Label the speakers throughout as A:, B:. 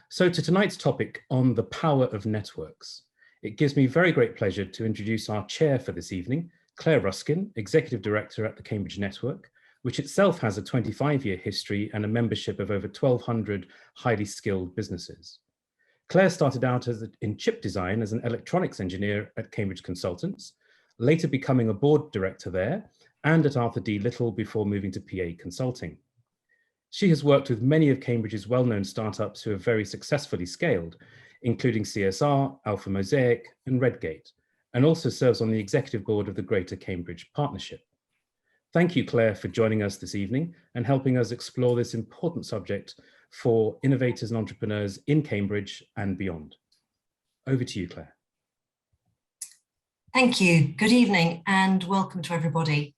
A: So to tonight's topic on the power of networks, it gives me very great pleasure to introduce our chair for this evening, Clare Ruskin, Executive Director at the Cambridge Network, which itself has a 25-year history and a membership of over 1,200 highly skilled businesses. Clare started out in chip design as an electronics engineer at Cambridge Consultants, later becoming a board director there and at Arthur D. Little before moving to PA Consulting. She has worked with many of Cambridge's well-known startups who have very successfully scaled, including CSR, Alpha Mosaic, and Redgate, and also serves on the executive board of the Greater Cambridge Partnership. Thank you, Clare, for joining us this evening and helping us explore this important subject for innovators and entrepreneurs in Cambridge and beyond. Over to you, Clare.
B: Thank you. Good evening and welcome to everybody.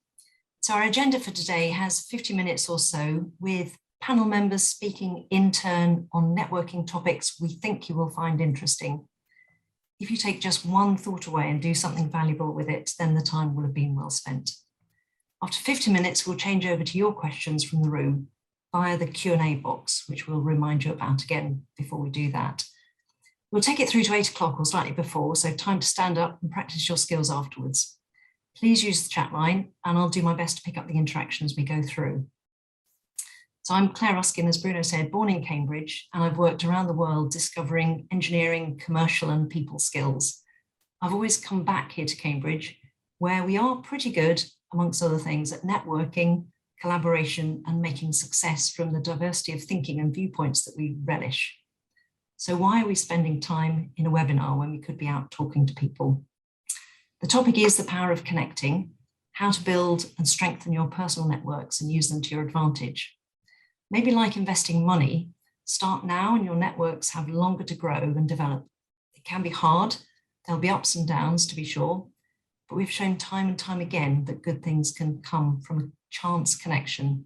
B: So our agenda for today has 50 minutes or so with panel members speaking in turn on networking topics we think you will find interesting. If you take just one thought away and do something valuable with it, then the time will have been well spent. After 50 minutes, we'll change over to your questions from the room via the Q&A box, which we'll remind you about again before we do that. We'll take it through to 8 o'clock or slightly before, so time to stand up and practice your skills afterwards. Please use the chat line and I'll do my best to pick up the interaction as we go through. So I'm Clare Ruskin, as Bruno said, born in Cambridge, and I've worked around the world discovering engineering, commercial and people skills. I've always come back here to Cambridge, where we are pretty good, amongst other things, at networking, collaboration and making success from the diversity of thinking and viewpoints that we relish. So why are we spending time in a webinar when we could be out talking to people? The topic is the power of connecting, how to build and strengthen your personal networks and use them to your advantage. Maybe like investing money, start now and your networks have longer to grow and develop. It can be hard, there'll be ups and downs to be sure, but we've shown time and time again that good things can come from a chance connection.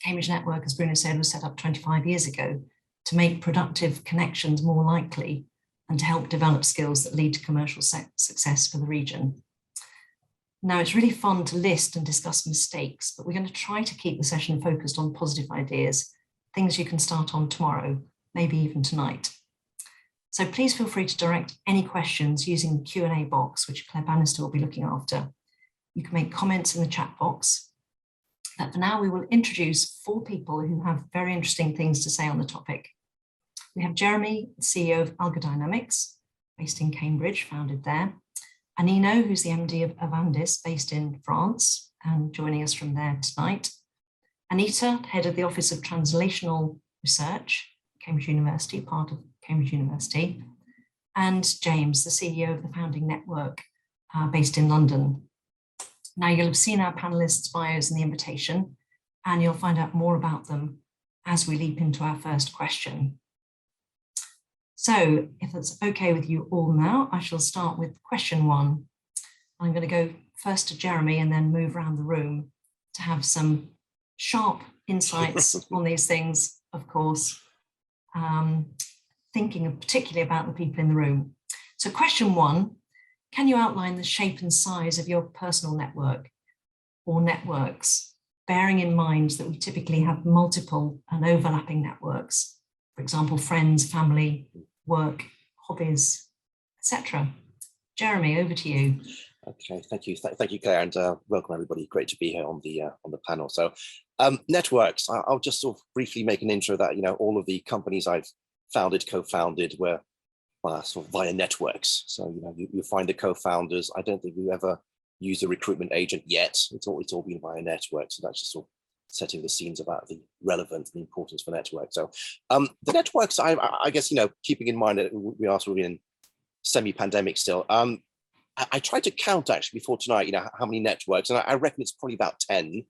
B: Cambridge Network, as Bruno said, was set up 25 years ago to make productive connections more likely and to help develop skills that lead to commercial success for the region. Now, it's really fun to list and discuss mistakes, but we're going to try to keep the session focused on positive ideas, things you can start on tomorrow, maybe even tonight. So please feel free to direct any questions using the Q&A box, which Claire Bannister will be looking after. You can make comments in the chat box. But for now, we will introduce 4 people who have very interesting things to say on the topic. We have Jeremy, CEO of AlgoDynamix, based in Cambridge, founded there. Anino, who's the MD of Avandis, based in France, and joining us from there tonight. Anita, head of the Office of Translational Research, Cambridge University, part of Cambridge University. And James, the CEO of the founding network, based in London. Now, you'll have seen our panelists' bios in the invitation, and you'll find out more about them as we leap into our first question. So if it's okay with you all now, I shall start with question 1. I'm going to go first to Jeremy and then move around the room to have some sharp insights on these things, of course, thinking particularly about the people in the room. So question 1, can you outline the shape and size of your personal network or networks, bearing in mind that we typically have multiple and overlapping networks, for example, friends, family, work, hobbies, etc. Jeremy, over to you.
C: Okay, thank you, Claire, and welcome everybody. Great to be here on the panel. So, networks. I'll just sort of briefly make an intro that all of the companies I've founded, co-founded, were sort of via networks. So you find the co-founders. I don't think we ever used a recruitment agent yet. It's all been via networks. So that's just sort of setting the scenes about the relevance and the importance for networks. So the networks, I guess, keeping in mind that we are sort of in semi-pandemic still, I tried to count actually before tonight, how many networks, and I reckon it's probably about 10.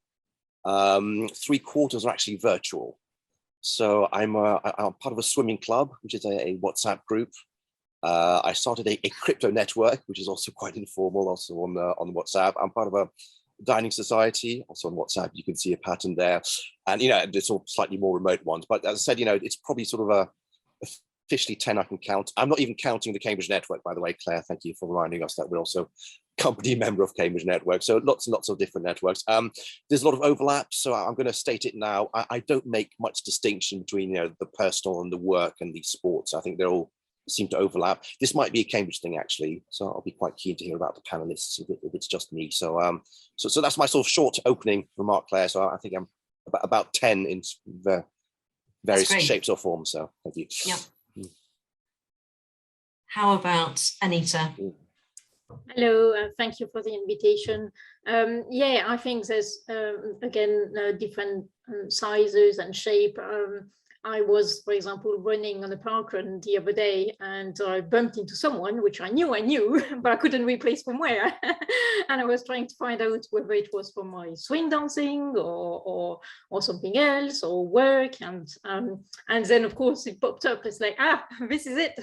C: 3/4 are actually virtual. So I'm part of a swimming club, which is a WhatsApp group. I started a crypto network, which is also quite informal, also on WhatsApp. I'm part of a dining society, also on WhatsApp. You can see a pattern there, and it's all slightly more remote ones. But as I said, it's probably sort of officially 10 I can count. I'm not even counting the Cambridge network, by the way, Claire. Thank you for reminding us that we're also company member of Cambridge Network, so lots and lots of different networks. There's a lot of overlap, so I'm going to state it now. I don't make much distinction between the personal and the work and the sports. I think they all seem to overlap. This might be a Cambridge thing actually, so I'll be quite keen to hear about the panelists if it's just me. So so that's my sort of short opening remark, Claire. So I think I'm about 10 in the various shapes or forms. So thank you.
B: Yep. How about Anita?
D: Hello, thank you for the invitation. Yeah, I think there's, again, different sizes and shape. I was, for example, running on a park run the other day, and I bumped into someone, which I knew, but I couldn't replace from where. And I was trying to find out whether it was for my swing dancing or something else or work. And then, of course, it popped up. It's like, this is it.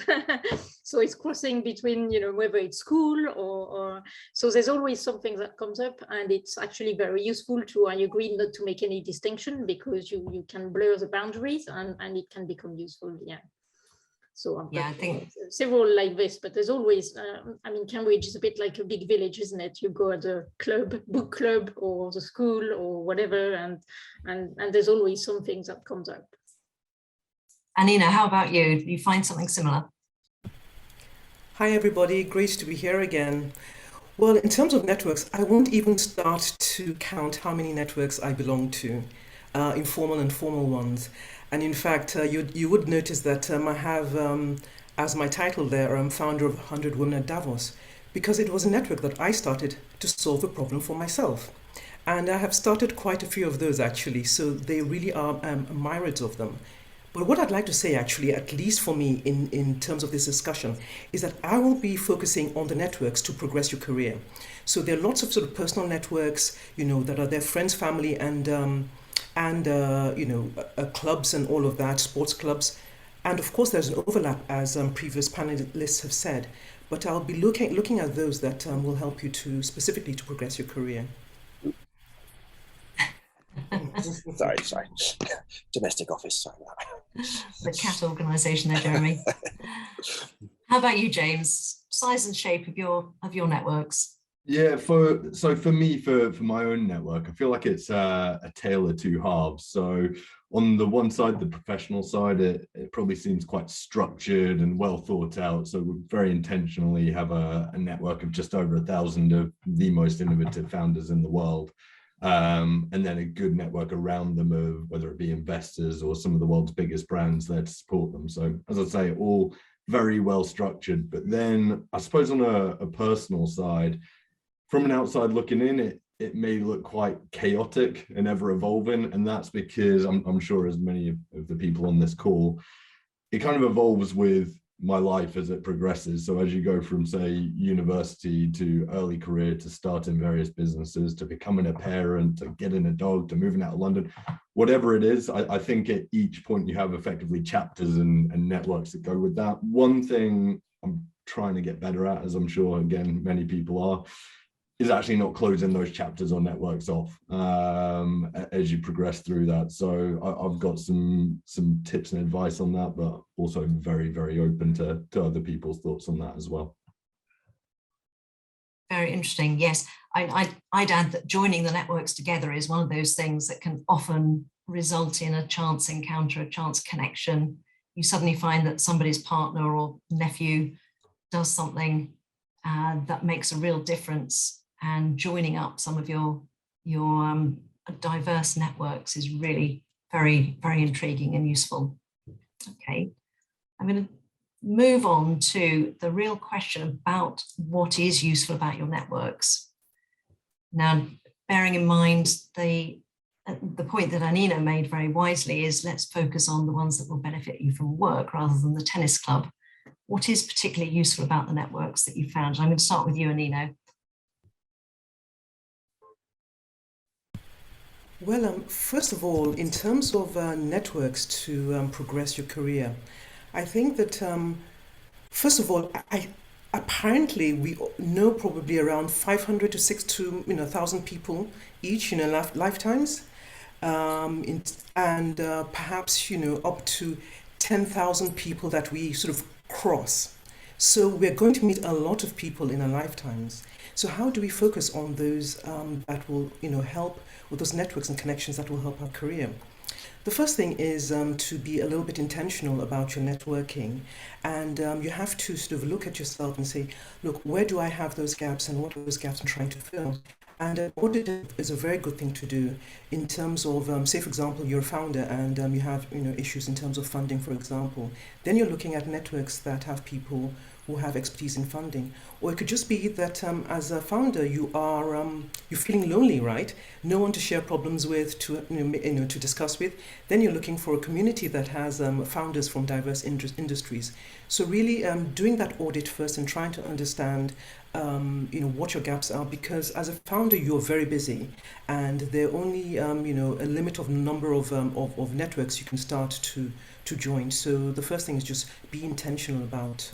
D: So it's crossing between, whether it's school or so there's always something that comes up, and it's actually very useful to, I agree, not to make any distinction, because you can blur the boundaries and it can become useful. Yeah. So
B: yeah, I think
D: several like this, but there's always, I mean, Cambridge is a bit like a big village, isn't it? You go at the club, book club, or the school, or whatever, and there's always something that comes up.
B: Anina, how about you? Do you find something similar?
E: Hi, everybody. Great to be here again. Well, in terms of networks, I won't even start to count how many networks I belong to, informal and formal ones. And in fact, you would notice that I have, as my title there, I'm founder of 100 Women at Davos, because it was a network that I started to solve a problem for myself. And I have started quite a few of those, actually, so they really are myriads of them. But what I'd like to say, actually, at least for me in terms of this discussion, is that I will be focusing on the networks to progress your career. So there are lots of sort of personal networks, that are their friends, family, and clubs and all of that, sports clubs. And of course, there's an overlap, as previous panelists have said. But I'll be looking at those that will help you specifically to progress your career.
C: sorry. Domestic office, sorry.
B: The cat organisation there, Jeremy. How about you, James? Size and shape of your networks?
F: Yeah, for me, for my own network, I feel like it's a tale of two halves. So on the one side, the professional side, it probably seems quite structured and well thought out. So we very intentionally have a network of just over 1,000 of the most innovative founders in the world. And then a good network around them of whether it be investors or some of the world's biggest brands there to support them. So as I say, all very well structured. But then I suppose on a personal side, from an outside looking in, it may look quite chaotic and ever evolving. And that's because I'm sure, as many of the people on this call, it kind of evolves with my life as it progresses. So as you go from, say, university to early career, to starting various businesses, to becoming a parent, to getting a dog, to moving out of London, whatever it is, I think at each point you have effectively chapters and networks that go with that. One thing I'm trying to get better at, as I'm sure, again, many people are, is actually not closing those chapters or networks off as you progress through that. So I've got some tips and advice on that, but also very, very open to other people's thoughts on that as well.
B: Very interesting. Yes, I'd add that joining the networks together is one of those things that can often result in a chance encounter, a chance connection. You suddenly find that somebody's partner or nephew does something that makes a real difference. And joining up some of your diverse networks is really very, very intriguing and useful. Okay, I'm going to move on to the real question about what is useful about your networks. Now, bearing in mind the point that Anino made very wisely is, let's focus on the ones that will benefit you from work rather than the tennis club. What is particularly useful about the networks that you found? I'm going to start with you, Anino.
E: Well, first of all, in terms of networks to progress your career, I think that, first of all, apparently we know probably around 500 to 1,000 people each in our lifetimes, and perhaps up to 10,000 people that we sort of cross. So we're going to meet a lot of people in our lifetimes. So how do we focus on those that will, help with those networks and connections that will help our career? The first thing is to be a little bit intentional about your networking, and you have to sort of look at yourself and say, look, where do I have those gaps and what are those gaps I'm trying to fill? And an audit is a very good thing to do in terms of, say, for example, you're a founder and you have issues in terms of funding, for example. Then you're looking at networks that have people who have expertise in funding. Or it could just be that as a founder, you're feeling lonely, right? No one to share problems with, to discuss with. Then you're looking for a community that has founders from diverse industries. So really doing that audit first and trying to understand what your gaps are, because as a founder you're very busy and there are only a limit of number of networks you can start to join. So the first thing is just be intentional about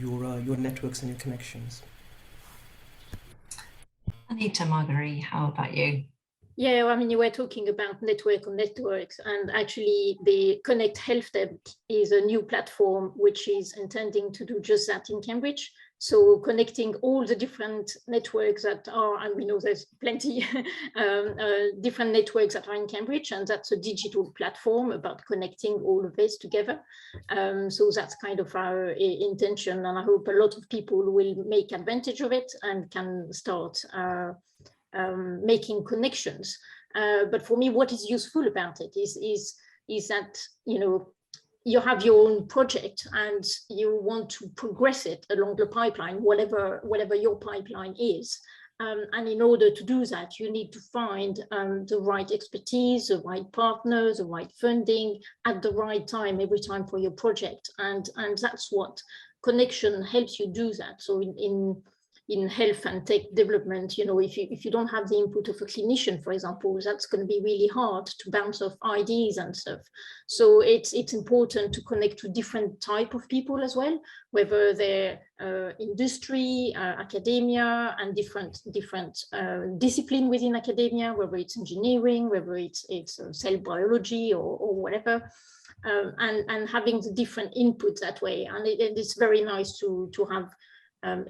E: your networks and your connections.
B: Anita, Marguerie, how about you?
D: Yeah, I mean, you were talking about network on networks, and actually the Connect Health Desk is a new platform which is intending to do just that in Cambridge. So connecting all the different networks that are, and we know there's plenty different networks that are in Cambridge, and that's a digital platform about connecting all of this together. So that's kind of our intention, and I hope a lot of people will make advantage of it and can start making connections. But for me, what is useful about it is that, you have your own project and you want to progress it along the pipeline, whatever your pipeline is. And in order to do that, you need to find the right expertise, the right partners, the right funding at the right time, every time for your project. And that's what connection helps you do that. So in health and tech development, if you don't have the input of a clinician, for example, that's going to be really hard to bounce off ideas and stuff. So it's important to connect to different type of people as well, whether they're industry, academia, and different discipline within academia, whether it's engineering, whether it's cell biology or whatever. And having the different input that way. And it's very nice to have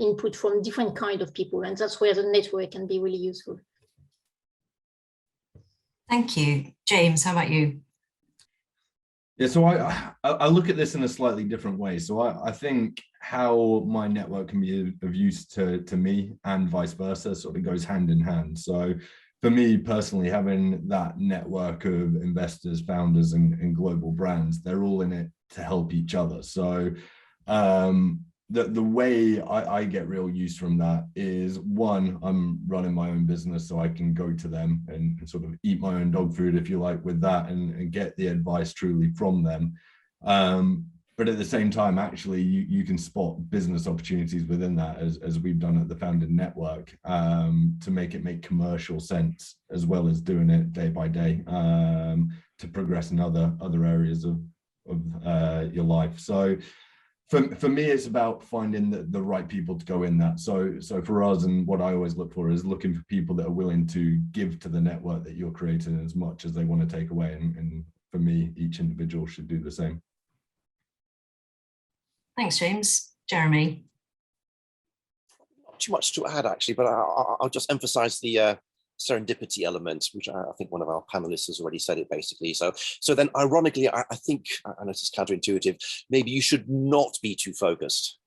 D: input from different kind of people, and that's where the network can be really useful.
B: Thank you. James, how about you?
F: Yeah, so I look at this in a slightly different way. So I think how my network can be of use to me and vice versa sort of goes hand in hand. So for me personally, having that network of investors, founders, and global brands, they're all in it to help each other. So the way I get real use from that is, one, I'm running my own business, so I can go to them and sort of eat my own dog food, if you like, with that and get the advice truly from them. But at the same time, actually, you can spot business opportunities within that, as we've done at the Founded Network, to make commercial sense, as well as doing it day by day to progress in other areas of your life. So for me, it's about finding the right people to go in that. So for us, and what I always look for is looking for people that are willing to give to the network that you're creating as much as they want to take away. And for me, each individual should do the same.
B: Thanks, James. Jeremy?
C: Not too much to add, actually, but I'll just emphasize the serendipity element, which I think one of our panelists has already said it basically. So then ironically, I think, I know this is counterintuitive, maybe you should not be too focused,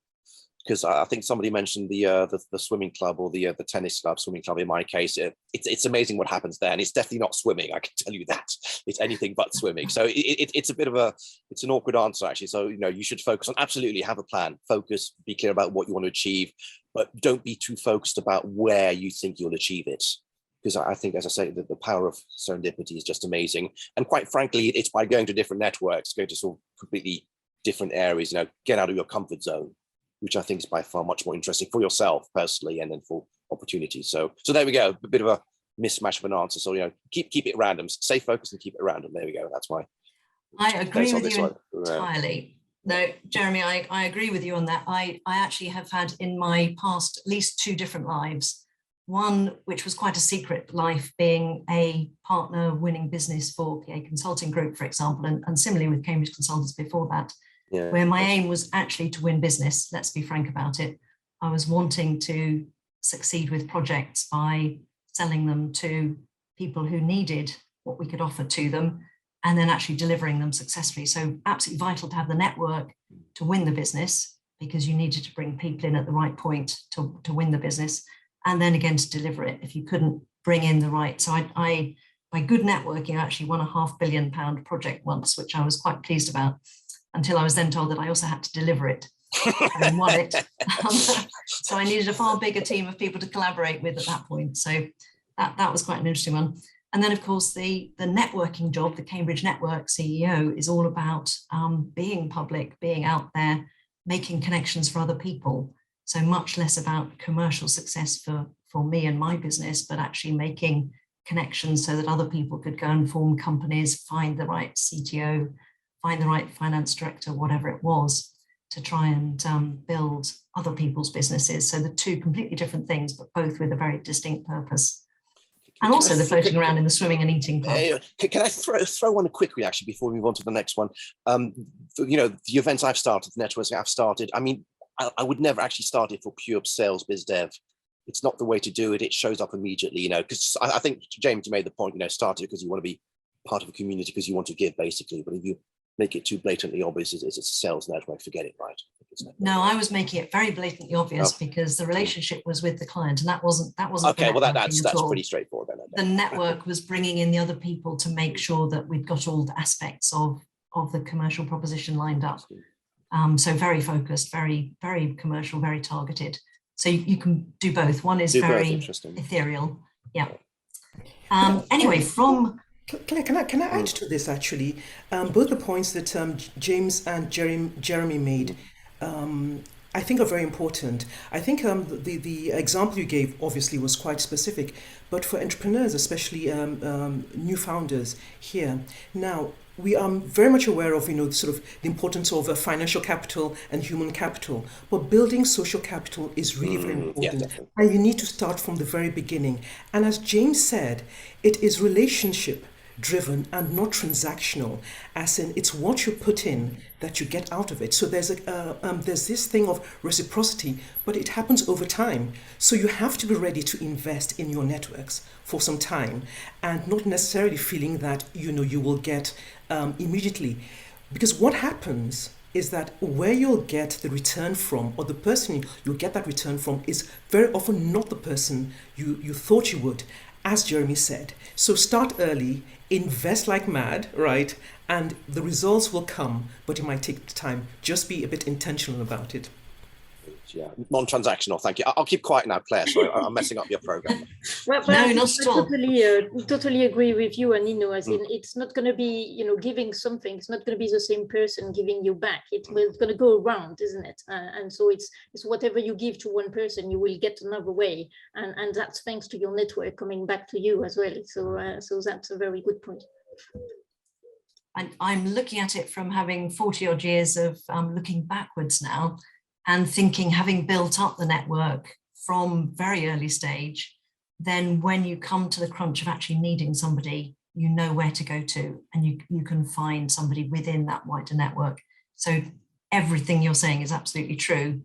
C: because I think somebody mentioned the swimming club or the tennis club, swimming club in my case. It's amazing what happens there, and it's definitely not swimming, I can tell you that. It's anything but swimming. So it's a bit of it's an awkward answer, actually. So you should focus on, absolutely have a plan, focus, be clear about what you want to achieve, but don't be too focused about where you think you'll achieve it. Because I think, as I say, the power of serendipity is just amazing. And quite frankly, it's by going to different networks, going to sort of completely different areas, get out of your comfort zone, which I think is by far much more interesting for yourself personally, and then for opportunities. So there we go, a bit of a mismatch of an answer. So, keep it random, stay focused and keep it random. There we go, that's why.
B: I agree with you entirely. No, Jeremy, I agree with you on that. I actually have had in my past at least 2 different lives. One, which was quite a secret life, being a partner winning business for a consulting group, for example, and similarly with Cambridge Consultants before that, where my aim was actually to win business. Let's be frank about it. I was wanting to succeed with projects by selling them to people who needed what we could offer to them, and then actually delivering them successfully. So absolutely vital to have the network to win the business, because you needed to bring people in at the right point to win the business, and then again to deliver it if you couldn't bring in the right. So I by good networking, I actually won a £500 million project once, which I was quite pleased about, until I was then told that I also had to deliver it and won it. So I needed a far bigger team of people to collaborate with at that point. So that was quite an interesting one. And then, of course, the networking job, the Cambridge Network CEO, is all about being public, being out there, making connections for other people. So much less about commercial success for me and my business, but actually making connections so that other people could go and form companies, find the right CTO, find the right finance director, whatever it was, to try and build other people's businesses. So the two completely different things, but both with a very distinct purpose. And also the floating around in the swimming and eating part.
C: Can I throw one quickly, actually, before we move on to the next one? You know, the events I've started, the networks I've started, I mean, I would never actually start it for pure sales biz dev. It's not the way to do it. It shows up immediately, you know, because I think, James, you made the point, you know, start it because you want to be part of a community, because you want to give, basically. But if you make it too blatantly obvious it's a sales network, forget it, right?
B: No, I was making it very blatantly obvious because the relationship was with the client, and that wasn't
C: okay. Well, that's pretty straightforward then.
B: The network was bringing in the other people to make sure that we'd got all the aspects of the commercial proposition lined up. So very focused, very, very commercial, very targeted. So you can do both. One is very ethereal. Yeah. Anyway, from...
E: Can I add to this, actually? Both the points that James and Jeremy made, I think are very important. I think the example you gave obviously was quite specific, but for entrepreneurs, especially new founders here, now we are very much aware of, you know, sort of the importance of financial capital and human capital, but building social capital is really very important.
C: Yeah,
E: and you need to start from the very beginning. And as James said, it is relationship driven and not transactional, as in it's what you put in that you get out of it. So there's this thing of reciprocity, but it happens over time. So you have to be ready to invest in your networks for some time, and not necessarily feeling that, you know, you will get immediately. Because what happens is that where you'll get the return from, or the person you'll get that return from, is very often not the person you thought you would, as Jeremy said. So start early, invest like mad, right? And the results will come, but it might take time. Just be a bit intentional about it.
C: Yeah, non-transactional. Thank you. I'll keep quiet now, Claire. So I'm messing up your program.
D: Well,
B: no, not at all.
D: Totally agree with you, Anino. As in, it's not going to be, you know, giving something. It's not going to be the same person giving you back. It's going to go around, isn't it? And so it's whatever you give to one person, you will get another way, and that's thanks to your network coming back to you as well. So that's a very good point.
B: I'm looking at it from having 40 odd years of looking backwards now, and thinking, having built up the network from very early stage, then when you come to the crunch of actually needing somebody, you know where to go to, and you can find somebody within that wider network. So everything you're saying is absolutely true.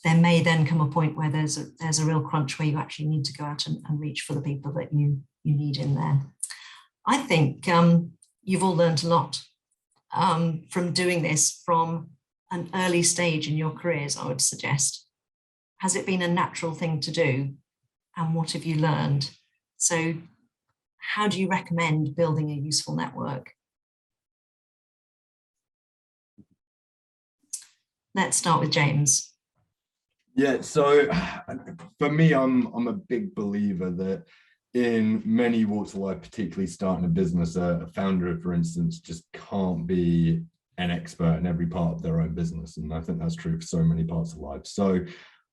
B: There may then come a point where there's a real crunch where you actually need to go out and reach for the people that you need in there. I think you've all learned a lot from doing this from an early stage in your careers, I would suggest. Has it been a natural thing to do? And what have you learned? So how do you recommend building a useful network? Let's start with James.
F: Yeah, so for me, I'm a big believer that in many walks of life, particularly starting a business, a founder, for instance, just can't be an expert in every part of their own business. And I think that's true for so many parts of life. So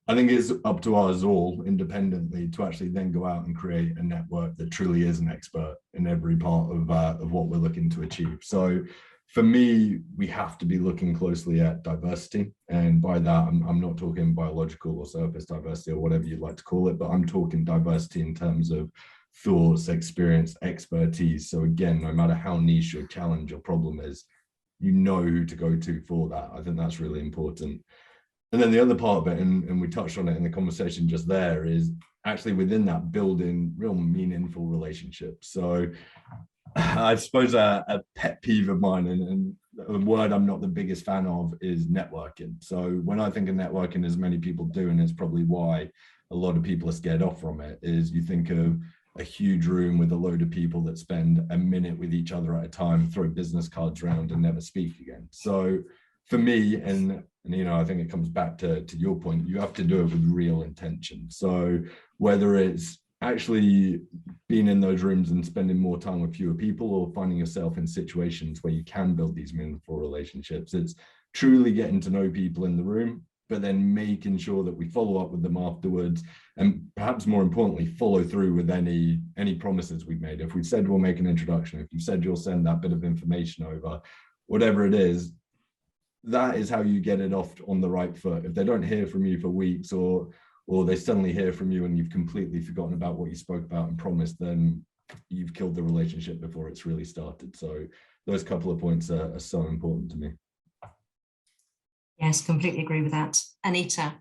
F: I think it's up to us all independently to actually then go out and create a network that truly is an expert in every part of what we're looking to achieve. So for me, we have to be looking closely at diversity. And by that, I'm not talking biological or surface diversity or whatever you'd like to call it, but I'm talking diversity in terms of thoughts, experience, expertise. So again, no matter how niche your challenge or problem is, you know who to go to for that. I think that's really important. And then the other part of it, and we touched on it in the conversation just there, is actually within that building real meaningful relationships. So I suppose a pet peeve of mine, and a word I'm not the biggest fan of, is networking. So when I think of networking, as many people do, and it's probably why a lot of people are scared off from it, is you think of a huge room with a load of people that spend a minute with each other at a time, throw business cards around and never speak again. So for me, and I think it comes back to your point, you have to do it with real intention. So whether it's actually being in those rooms and spending more time with fewer people, or finding yourself in situations where you can build these meaningful relationships, it's truly getting to know people in the room, but then making sure that we follow up with them afterwards, and perhaps more importantly, follow through with any promises we've made. If we've said we'll make an introduction, if you've said you'll send that bit of information over, whatever it is, that is how you get it off on the right foot. If they don't hear from you for weeks, or they suddenly hear from you and you've completely forgotten about what you spoke about and promised, then you've killed the relationship before it's really started. So those couple of points are so important to me.
B: Yes, completely agree with that. Anita.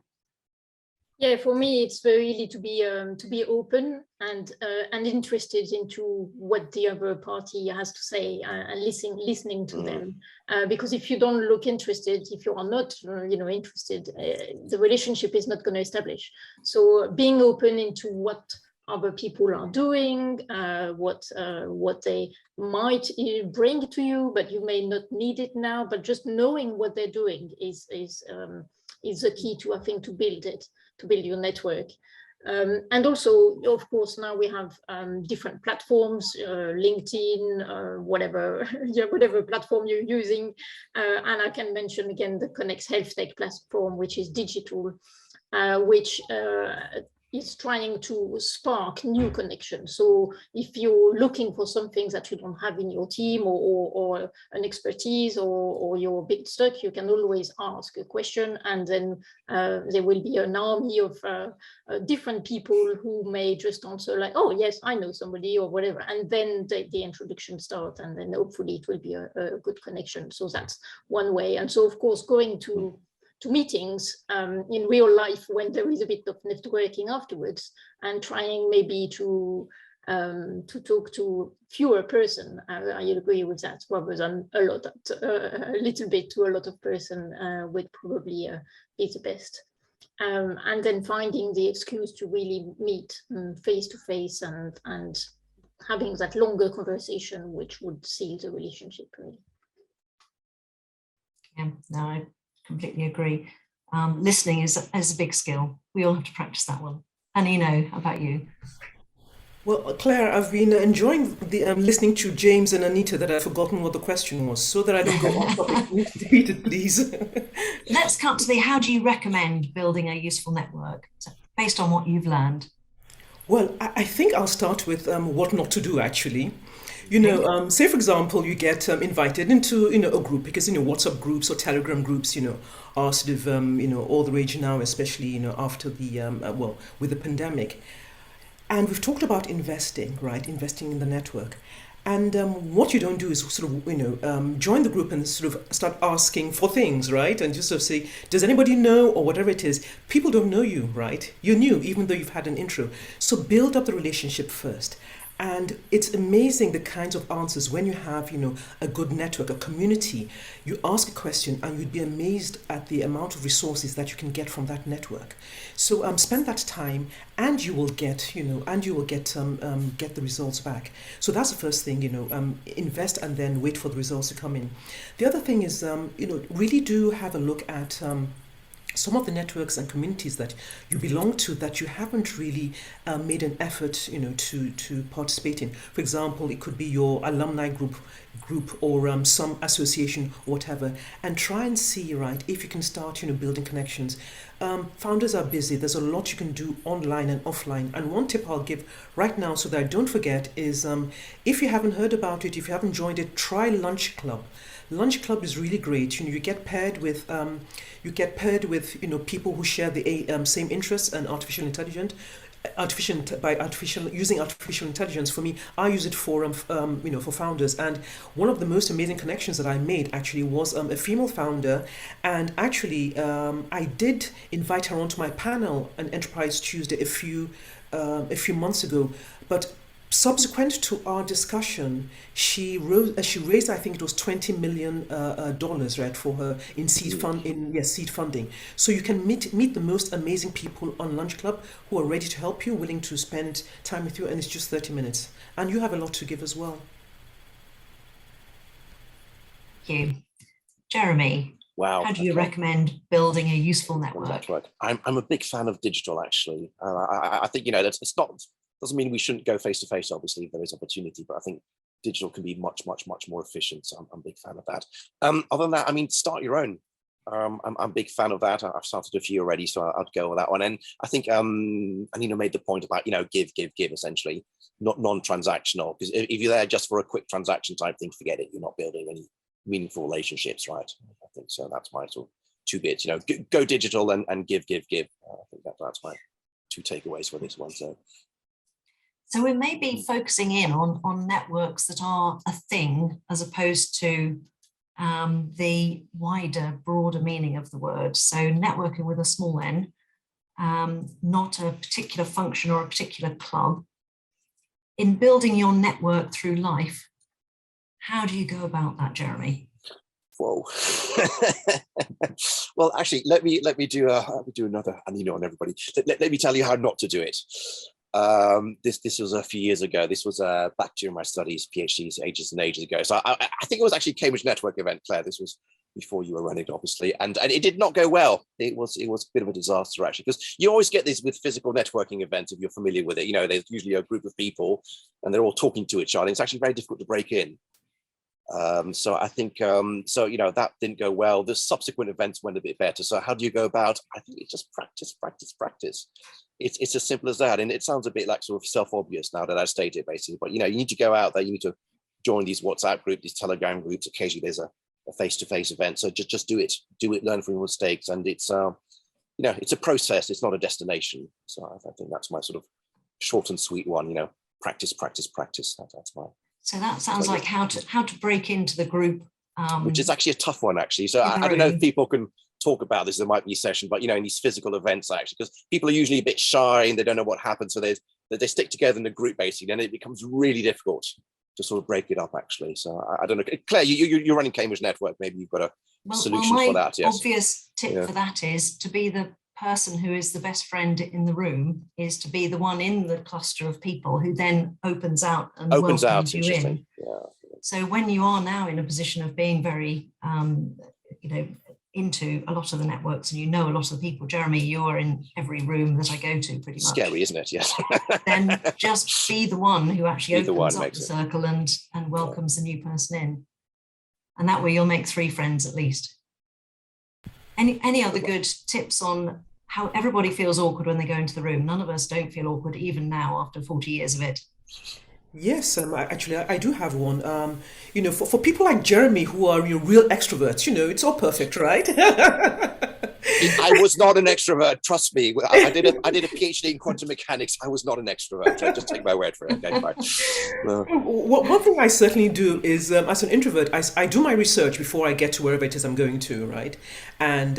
D: Yeah, for me, it's very easy to be open and interested into what the other party has to say, and listening to them. Because if you don't look interested, if you are not interested, the relationship is not going to establish. So being open into what other people are doing, what they might bring to you, but you may not need it now. But just knowing what they're doing is the key to, I think, to build your network. And also, of course, now we have different platforms, LinkedIn, whatever platform you're using. And I can mention again the Connect Health Tech platform, which is digital, which is trying to spark new connections. So if you're looking for some things that you don't have in your team, or an expertise, or you're a bit stuck, you can always ask a question, and then there will be an army of different people who may just answer like, oh yes, I know somebody, or whatever, and then the introduction starts, and then hopefully it will be a good connection. So that's one way. And so of course, going to meetings in real life when there is a bit of networking afterwards, and trying maybe to talk to fewer person. I agree with that, rather than a little bit to a lot of person would probably be the best. And then finding the excuse to really meet face to face, and having that longer conversation, which would seal the relationship really.
B: Yeah, no, I completely agree. Listening is a big skill. We all have to practice that one. Anino, how about you?
E: Well, Claire, I've been enjoying listening to James and Anita, that I've forgotten what the question was, so that I don't go off topic. Repeat it, please.
B: Let's cut to how do you recommend building a useful network based on what you've learned?
E: Well, I think I'll start with what not to do, actually. Say, for example, you get invited into, a group, because, WhatsApp groups or Telegram groups, are sort of, all the rage now, especially, after the, with the pandemic. And we've talked about investing, right? Investing in the network. And what you don't do is sort of, join the group and sort of start asking for things, right? And just sort of say, does anybody know, or whatever it is. People don't know you, right? You're new, even though you've had an intro. So build up the relationship first. And it's amazing the kinds of answers when you have, a good network, a community. You ask a question and you'd be amazed at the amount of resources that you can get from that network. So spend that time, and you will get, get the results back. So that's the first thing, invest and then wait for the results to come in. The other thing is, really do have a look at some of the networks and communities that you belong to that you haven't really made an effort, to participate in. For example, it could be your alumni group or some association or whatever, and try and see, right, if you can start, building connections. Founders are busy. There's a lot you can do online and offline. And one tip I'll give right now, so that I don't forget, is if you haven't heard about it, if you haven't joined it, try Lunch Club. Lunch Club is really great. You get paired with people who share the same interests and artificial intelligence. using artificial intelligence. For me, I use it for for founders. And one of the most amazing connections that I made actually was a female founder, and actually I did invite her onto my panel on Enterprise Tuesday a few months ago. But subsequent to our discussion, she raised, I think it was $20 million, right, for her in seed funding. So you can meet the most amazing people on Lunch Club who are ready to help you, willing to spend time with you, and it's just 30 minutes. And you have a lot to give as well.
B: Thank you. Jeremy,
C: wow.
B: How do you recommend building a useful network?
C: I'm a big fan of digital, actually. I think, it's not, doesn't mean we shouldn't go face to face, obviously, if there is opportunity, but I think digital can be much more efficient. So I'm a big fan of that. Other than that, I mean, start your own. I'm a big fan of that. I've started a few already, so I'd go with that one. And I think Anino made the point about, give, essentially, not non-transactional, because if you're there just for a quick transaction type thing, forget it. You're not building any meaningful relationships, right? I think so. That's my sort of 2 bits, go digital and give. I think that's my 2 takeaways for this one.
B: So we may be focusing in on networks that are a thing as opposed to the wider, broader meaning of the word. So networking with a small n, not a particular function or a particular club. In building your network through life, how do you go about that, Jeremy?
C: Whoa. Well, actually, let me do another Anino on everybody. Let me tell you how not to do it. This was a few years ago. This was back during my studies, PhDs, ages and ages ago. So I think it was actually a Cambridge Network event, Claire. This was before you were running, obviously, and it did not go well. It was a bit of a disaster, actually, because you always get this with physical networking events if you're familiar with it. There's usually a group of people, and they're all talking to each other. And it's actually very difficult to break in. So I think that didn't go well. The subsequent events went a bit better. So how do you go about? I think it's just practice. It's as simple as that. And it sounds a bit like sort of self-obvious now that I state it, basically. But you need to go out there. You need to join these WhatsApp groups, these Telegram groups. Occasionally there's a face-to-face event. So just do it. Learn from your mistakes. And it's it's a process. It's not a destination. So I think that's my sort of short and sweet one. Practice. That's my.
B: So that sounds like how to break into the group,
C: which is actually a tough one, actually. So I don't know if people can talk about this. There might be a session, but in these physical events, actually, because people are usually a bit shy and they don't know what happens, so they stick together in a group basically, and it becomes really difficult to sort of break it up, actually. So I don't know, Claire, you're running Cambridge Network. Maybe you've got a solution for that. Yes.
B: Obvious tip for that is to be the person who is the best friend in the room, is to be the one in the cluster of people who then opens out welcomes you in.
C: Yeah.
B: So when you are now in a position of being very into a lot of the networks and a lot of the people, Jeremy, you're in every room that I go to pretty much.
C: Scary, isn't it? Yes.
B: Then just be the one who actually opens up the circle and welcomes the new person in. And that way you'll make 3 friends at least. Any other good tips on how everybody feels awkward when they go into the room? None of us don't feel awkward even now after 40 years of it.
E: Yes, actually, I do have one. For people like Jeremy who are real extroverts, it's all perfect, right?
C: I was not an extrovert. Trust me. I did a PhD in quantum mechanics. I was not an extrovert. So just take my word for it. Okay, fine.
E: One thing I certainly do is, as an introvert, I do my research before I get to wherever it is I'm going to, right? And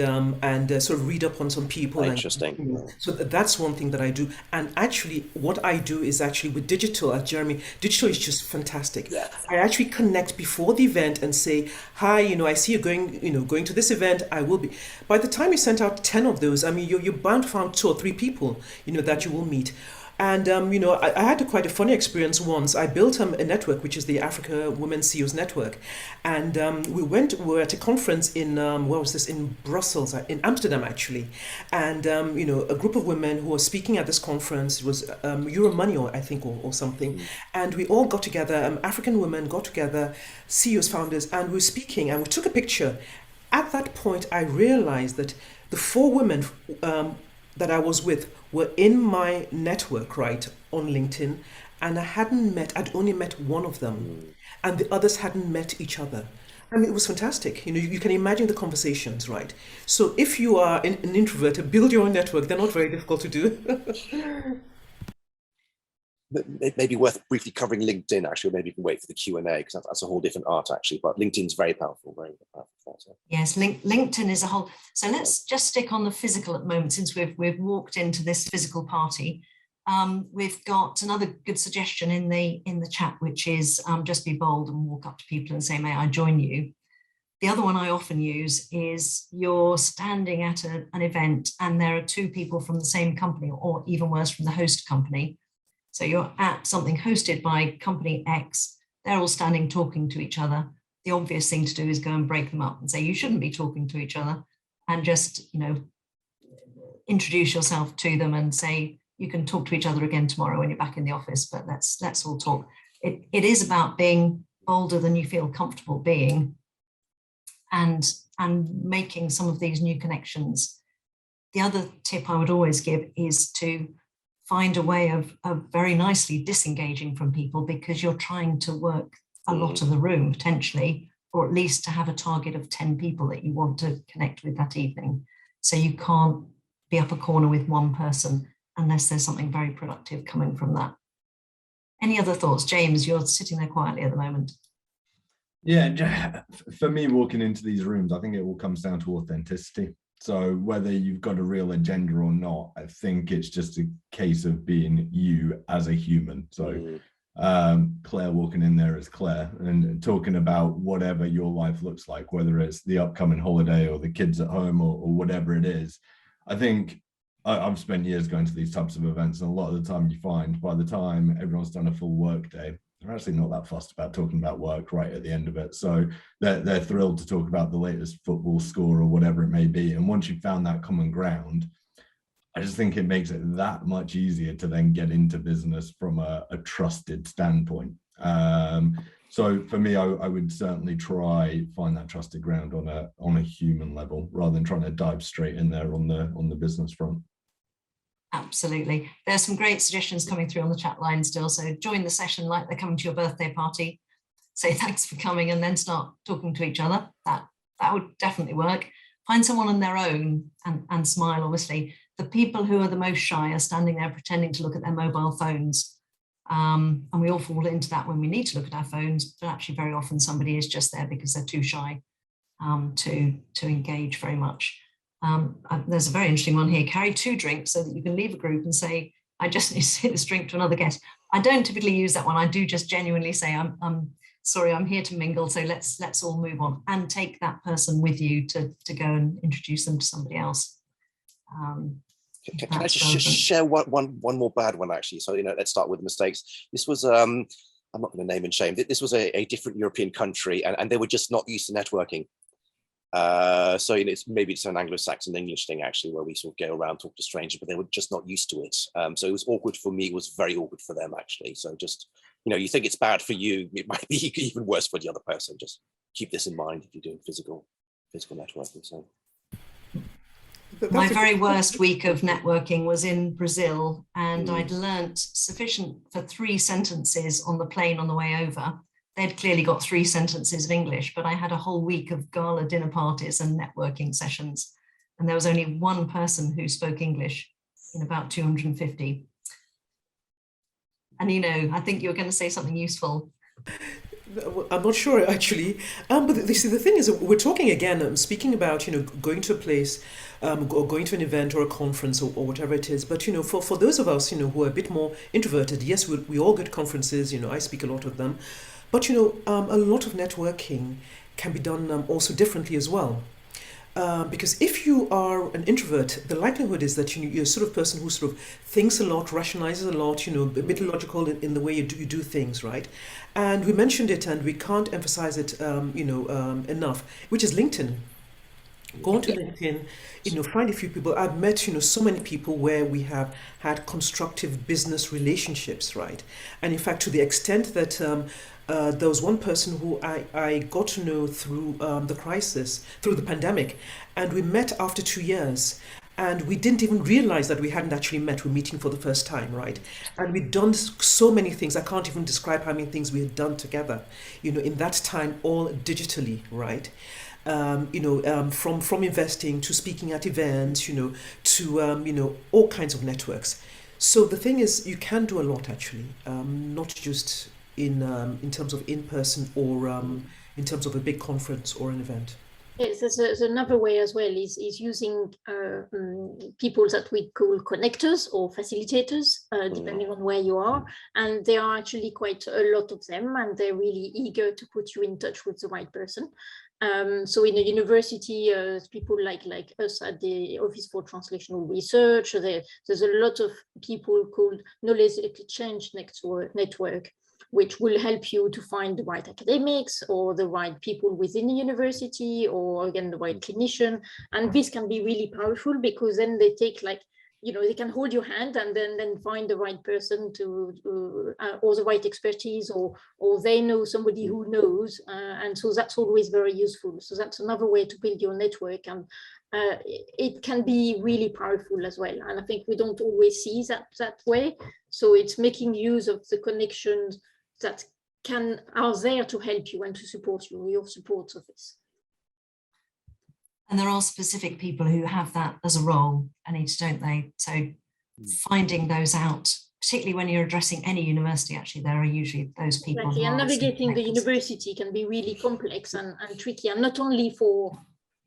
E: sort of read up on some people.
C: Interesting.
E: So that's one thing that I do. And actually, what I do is actually with digital, Jeremy, digital is just fantastic.
C: Yeah.
E: I actually connect before the event and say, hi, I see you going to this event. I will be. By the time you sent out 10 of those, I mean, you're bound to find 2 or 3 people, that you will meet. And, I had quite a funny experience once. I built a network, which is the Africa Women CEOs Network. And we were at a conference in, where was this? In Brussels, in Amsterdam, actually. And, a group of women who were speaking at this conference, it was Euromoney, I think, or something. And we all got together, African women got together, CEOs, founders, and we were speaking and we took a picture. At that point, I realized that the 4 women that I was with were in my network, right, on LinkedIn, and I'd only met one of them, and the others hadn't met each other. I mean, it was fantastic. You can imagine the conversations, right? So if you are an introvert, build your own network. They're not very difficult to do.
C: maybe worth briefly covering LinkedIn, actually, or maybe you can wait for the Q&A, because that's a whole different art, actually. But LinkedIn's very powerful, very powerful. So.
B: Yes, LinkedIn is a whole. So let's just stick on the physical at the moment, since we've walked into this physical party. We've got another good suggestion in the chat, which is just be bold and walk up to people and say, may I join you? The other one I often use is you're standing at an event and there are two people from the same company, or even worse, from the host company. So you're at something hosted by company X, they're all standing talking to each other. The obvious thing to do is go and break them up and say, you shouldn't be talking to each other, and just, introduce yourself to them and say, you can talk to each other again tomorrow when you're back in the office, but let's all talk. It is about being bolder than you feel comfortable being, and making some of these new connections. The other tip I would always give is to find a way of very nicely disengaging from people, because you're trying to work a lot of the room potentially, or at least to have a target of 10 people that you want to connect with that evening. So you can't be up a corner with one person unless there's something very productive coming from that. Any other thoughts? James, you're sitting there quietly at the moment.
F: Yeah, for me, walking into these rooms, I think it all comes down to authenticity. So whether you've got a real agenda or not, I think it's just a case of being you as a human. So Claire walking in there as Claire and talking about whatever your life looks like, whether it's the upcoming holiday or the kids at home or whatever it is. I think I've spent years going to these types of events, and a lot of the time you find by the time everyone's done a full work day, they're actually not that fussed about talking about work right at the end of it. So they're thrilled to talk about the latest football score or whatever it may be. And once you've found that common ground, I just think it makes it that much easier to then get into business from a trusted standpoint. So for me, I would certainly try find that trusted ground on a human level, rather than trying to dive straight in there on the business front.
B: Absolutely. There's some great suggestions coming through on the chat line still. So join the session like they're coming to your birthday party. Say thanks for coming and then start talking to each other. That would definitely work. Find someone on their own and smile, obviously. The people who are the most shy are standing there pretending to look at their mobile phones. And we all fall into that when we need to look at our phones, but actually very often somebody is just there because they're too shy to engage very much. There's a very interesting one here. Carry 2 drinks so that you can leave a group and say, I just need to say this drink to another guest. I don't typically use that one. I do just genuinely say, I'm sorry, I'm here to mingle, so let's all move on, and take that person with you to go and introduce them to somebody else.
C: Can I just share one more bad one, actually? So, let's start with the mistakes. This was, I'm not going to name and shame. This was a different European country, and they were just not used to networking. So maybe it's an Anglo-Saxon English thing, actually, where we sort of go around, talk to strangers, but they were just not used to it. So it was awkward for me. It was very awkward for them, actually. So just, you think it's bad for you, it might be even worse for the other person. Just keep this in mind if you're doing physical networking. So.
B: My very worst week of networking was in Brazil, and I'd learnt sufficient for 3 sentences on the plane on the way over. They'd clearly got 3 sentences of English, but I had a whole week of gala dinner parties and networking sessions, and there was only one person who spoke English in about 250. Anino, I think you were going to say something useful.
E: I'm not sure, actually. But the thing is, we're talking again, speaking about, going to a place, or going to an event or a conference or whatever it is. But, for those of us, who are a bit more introverted, yes, we all go to conferences, I speak a lot of them. But, a lot of networking can be done also differently as well. Because if you are an introvert, the likelihood is that you're a sort of person who sort of thinks a lot, rationalizes a lot, a bit illogical in the way you do things, right? And we mentioned it, and we can't emphasize it, enough, which is LinkedIn. Go on to LinkedIn, find a few people. I've met, so many people where we have had constructive business relationships, right? And in fact, to the extent that there was one person who I got to know through the crisis, through the pandemic, and we met after 2 years. And we didn't even realize that we hadn't actually met. We're meeting for the first time, right? And we'd done so many things. I can't even describe how many things we had done together, in that time, all digitally, right? From investing to speaking at events, to all kinds of networks. So the thing is, you can do a lot actually, not just in terms of in-person or in terms of a big conference or an event.
D: Yes, there's another way as well is using people that we call connectors or facilitators, depending on where you are. And there are actually quite a lot of them, and they're really eager to put you in touch with the right person. So in a university, people like us at the Office for Translational Research, there's a lot of people called Knowledge Exchange Network, which will help you to find the right academics or the right people within the university, or again, the right clinician. And this can be really powerful, because then they take they can hold your hand and then find the right person to or the right expertise, or they know somebody who knows. And so that's always very useful. So that's another way to build your network. And it can be really powerful as well. And I think we don't always see that way. So it's making use of the connections that are there to help you and to support you, your support office.
B: And there are specific people who have that as a role, Anita, don't they? So finding those out, particularly when you're addressing any university, actually, there are usually those people.
D: Exactly. And navigating the university can be really complex and tricky, and not only for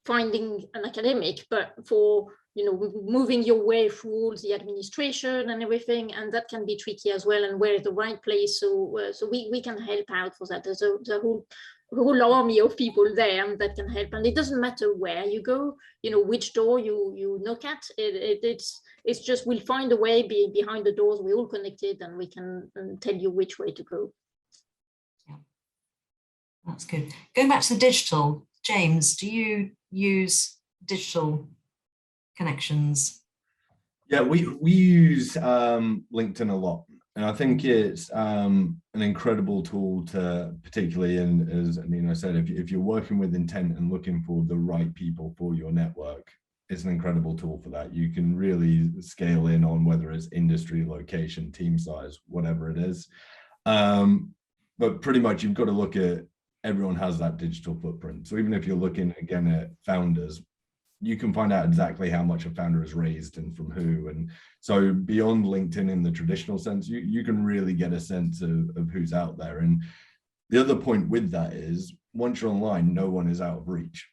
D: finding an academic, but for moving your way through all the administration and everything, and that can be tricky as well. And where is the right place? So we can help out for that. There's a whole army of people there that can help, and it doesn't matter where you go, which door you knock at. It's just we'll find a way behind the doors. We're all connected, and we can tell you which way to go.
B: Yeah, that's good. Going back to the digital, James, do you use digital connections?
F: Yeah, we use LinkedIn a lot, and I think it's an incredible tool to, particularly as Anino said, if you're working with intent and looking for the right people for your network, it's an incredible tool for that. You can really scale in on whether it's industry, location, team size, whatever it is. But pretty much you've got to look at, everyone has that digital footprint. So even if you're looking again at founders, you can find out exactly how much a founder has raised and from who. And so beyond LinkedIn in the traditional sense, you can really get a sense of who's out there. And the other point with that is, once you're online, no one is out of reach.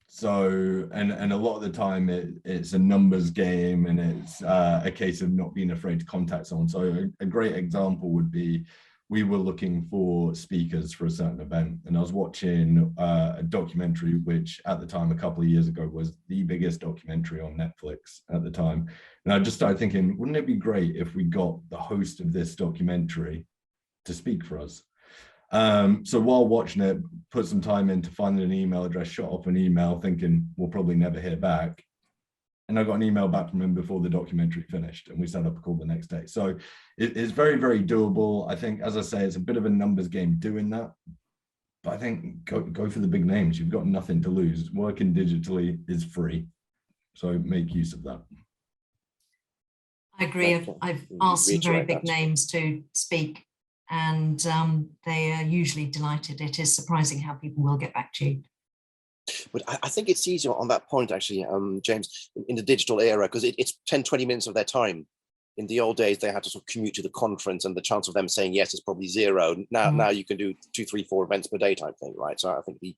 F: So, and a lot of the time it's a numbers game, and it's a case of not being afraid to contact someone. So a great example would be, we were looking for speakers for a certain event, and I was watching a documentary, which at the time, a couple of years ago, was the biggest documentary on Netflix at the time. And I just started thinking, wouldn't it be great if we got the host of this documentary to speak for us? So while watching it, put some time into finding an email address, shot off an email thinking we'll probably never hear back. And I got an email back from him before the documentary finished, and we set up a call the next day. So it's very, very doable. I think, as I say, it's a bit of a numbers game doing that, but I think go for the big names. You've got nothing to lose. Working digitally is free, so make use of that.
B: I agree. I've asked some very big names to speak, and they are usually delighted. It is surprising how people will get back to you.
C: But I think it's easier on that point, actually, James, in the digital era, because it's 10, 20 minutes of their time. In the old days, they had to sort of commute to the conference, and the chance of them saying yes is probably zero. Now you can do 2, 3, 4 events per day type thing, right? So I think the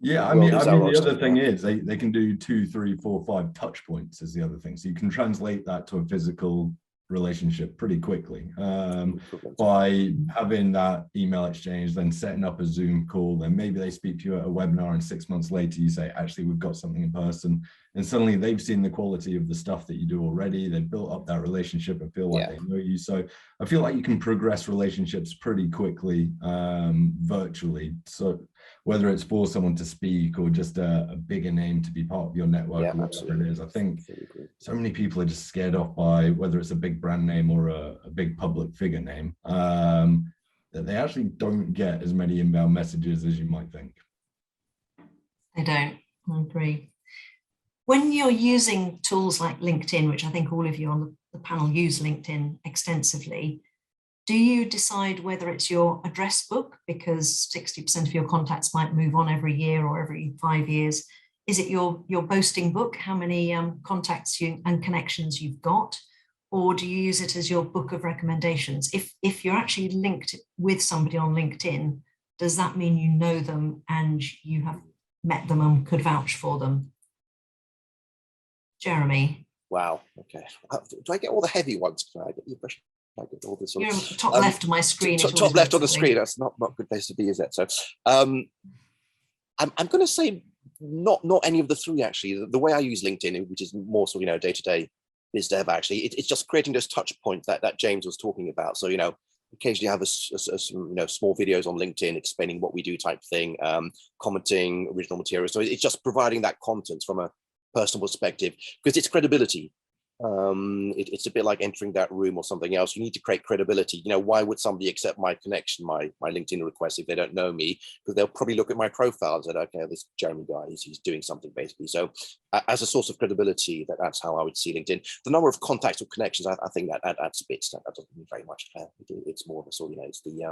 F: the other thing is they can do 2, 3, 4, 5 touch points is the other thing. So you can translate that to a physical relationship pretty quickly by having that email exchange, then setting up a Zoom call, then maybe they speak to you at a webinar, and 6 months later you say, actually, we've got something in person, and suddenly they've seen the quality of the stuff that you do already. They've built up that relationship and feel like they know you. So I feel like you can progress relationships pretty quickly virtually. So whether it's for someone to speak or just a bigger name to be part of your network, or whatever it is, I think so many people are just scared off by whether it's a big brand name or a big public figure name, that they actually don't get as many inbound messages as you might think.
B: They don't. I agree. When you're using tools like LinkedIn, which I think all of you on the panel use LinkedIn extensively, do you decide whether it's your address book, because 60% of your contacts might move on every year or every 5 years? Is it your boasting book, how many contacts and connections you've got? or do you use it as your book of recommendations? If you're actually linked with somebody on LinkedIn, does that mean you know them and you have met them and could vouch for them? Jeremy.
C: Wow. Okay. Do I get all the heavy ones? Can I get the impression? I get all this.
B: You're on the top left of my screen.
C: Top left on the screen. That's not a good place to be, is it? So, I'm going to say not any of the three actually. The way I use LinkedIn, which is more sort of day-to-day biz dev, actually, it's just creating those touch points that James was talking about. So occasionally I have some small videos on LinkedIn explaining what we do type thing, commenting original material. So it's just providing that content from a personal perspective, because it's credibility. It's a bit like entering that room or something else. You need to create credibility. Why would somebody accept my connection, my LinkedIn request, if they don't know me? Because they'll probably look at my profile and say, okay, this Jeremy guy, he's doing something basically. So as a source of credibility, that's how I would see LinkedIn. The number of contacts or connections, I think that adds bits. That doesn't mean very much. It's more of a sort of, it's the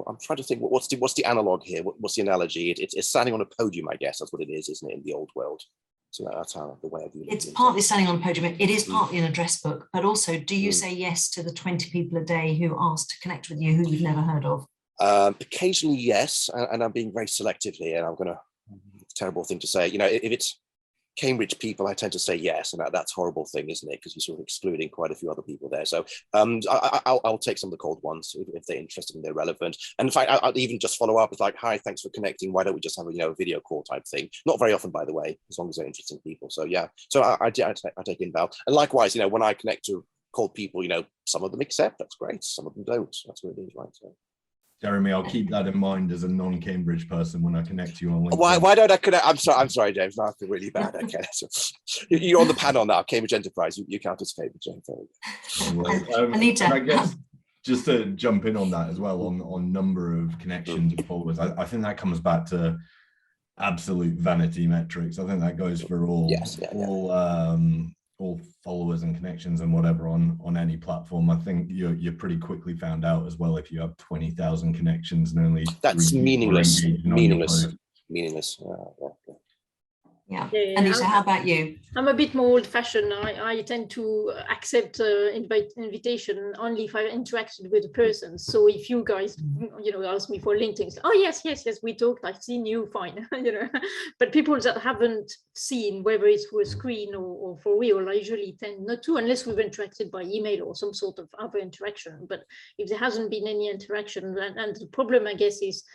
C: I'm trying to think what's the analog here? What's the analogy? It's standing on a podium, I guess. That's what it is, isn't it, in the old world? So that's how the way I view it.
B: It's partly standing on a podium. It is partly an address book, but also, do you say yes to the 20 people a day who ask to connect with you who you've never heard of?
C: Occasionally, yes, and I'm being very selective here. And I'm going to, terrible thing to say. If it's Cambridge people, I tend to say yes, and that's a horrible thing, isn't it? Because you're sort of excluding quite a few other people there. So I'll take some of the cold ones if they're interested and they're relevant. And in fact, I'll even just follow up with like, hi, thanks for connecting. Why don't we just have a video call type thing? Not very often, by the way, as long as they're interesting people. So yeah, so I take inbound. And likewise, when I connect to cold people, some of them accept. That's great. Some of them don't. That's what it is, right? So.
F: Jeremy, I'll keep that in mind as a non-Cambridge person when I connect you on LinkedIn.
C: Why don't I connect? I'm sorry, James. Now I feel really bad. Okay, so you're on the panel now. Cambridge Enterprise. You count as Cambridge.
B: Anita,
F: I guess just to jump in on that as well, on number of connections and followers, I think that comes back to absolute vanity metrics. I think that goes for all.
C: Yes,
F: all followers and connections and whatever on any platform. I think you're pretty quickly found out as well if you have 20,000 connections and only
C: that's meaningless.
B: Yeah. Anita, how about you?
D: I'm a bit more old-fashioned. I tend to accept invitation only if I've interacted with a person. So if you guys, ask me for LinkedIn, oh yes, we talked, I've seen you, fine, But people that haven't seen, whether it's through a screen or for real, I usually tend not to, unless we've interacted by email or some sort of other interaction. But if there hasn't been any interaction, and the problem, I guess, is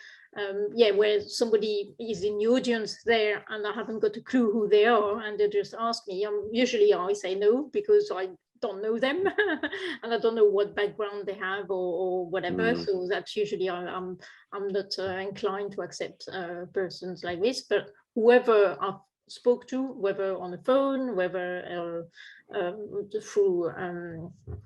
D: where somebody is in the audience there and I haven't got a clue who they are and they just ask me, usually I say no because I don't know them and I don't know what background they have or whatever. So that's usually I'm not inclined to accept persons like this, but whoever I spoke to, whether on the phone, whether through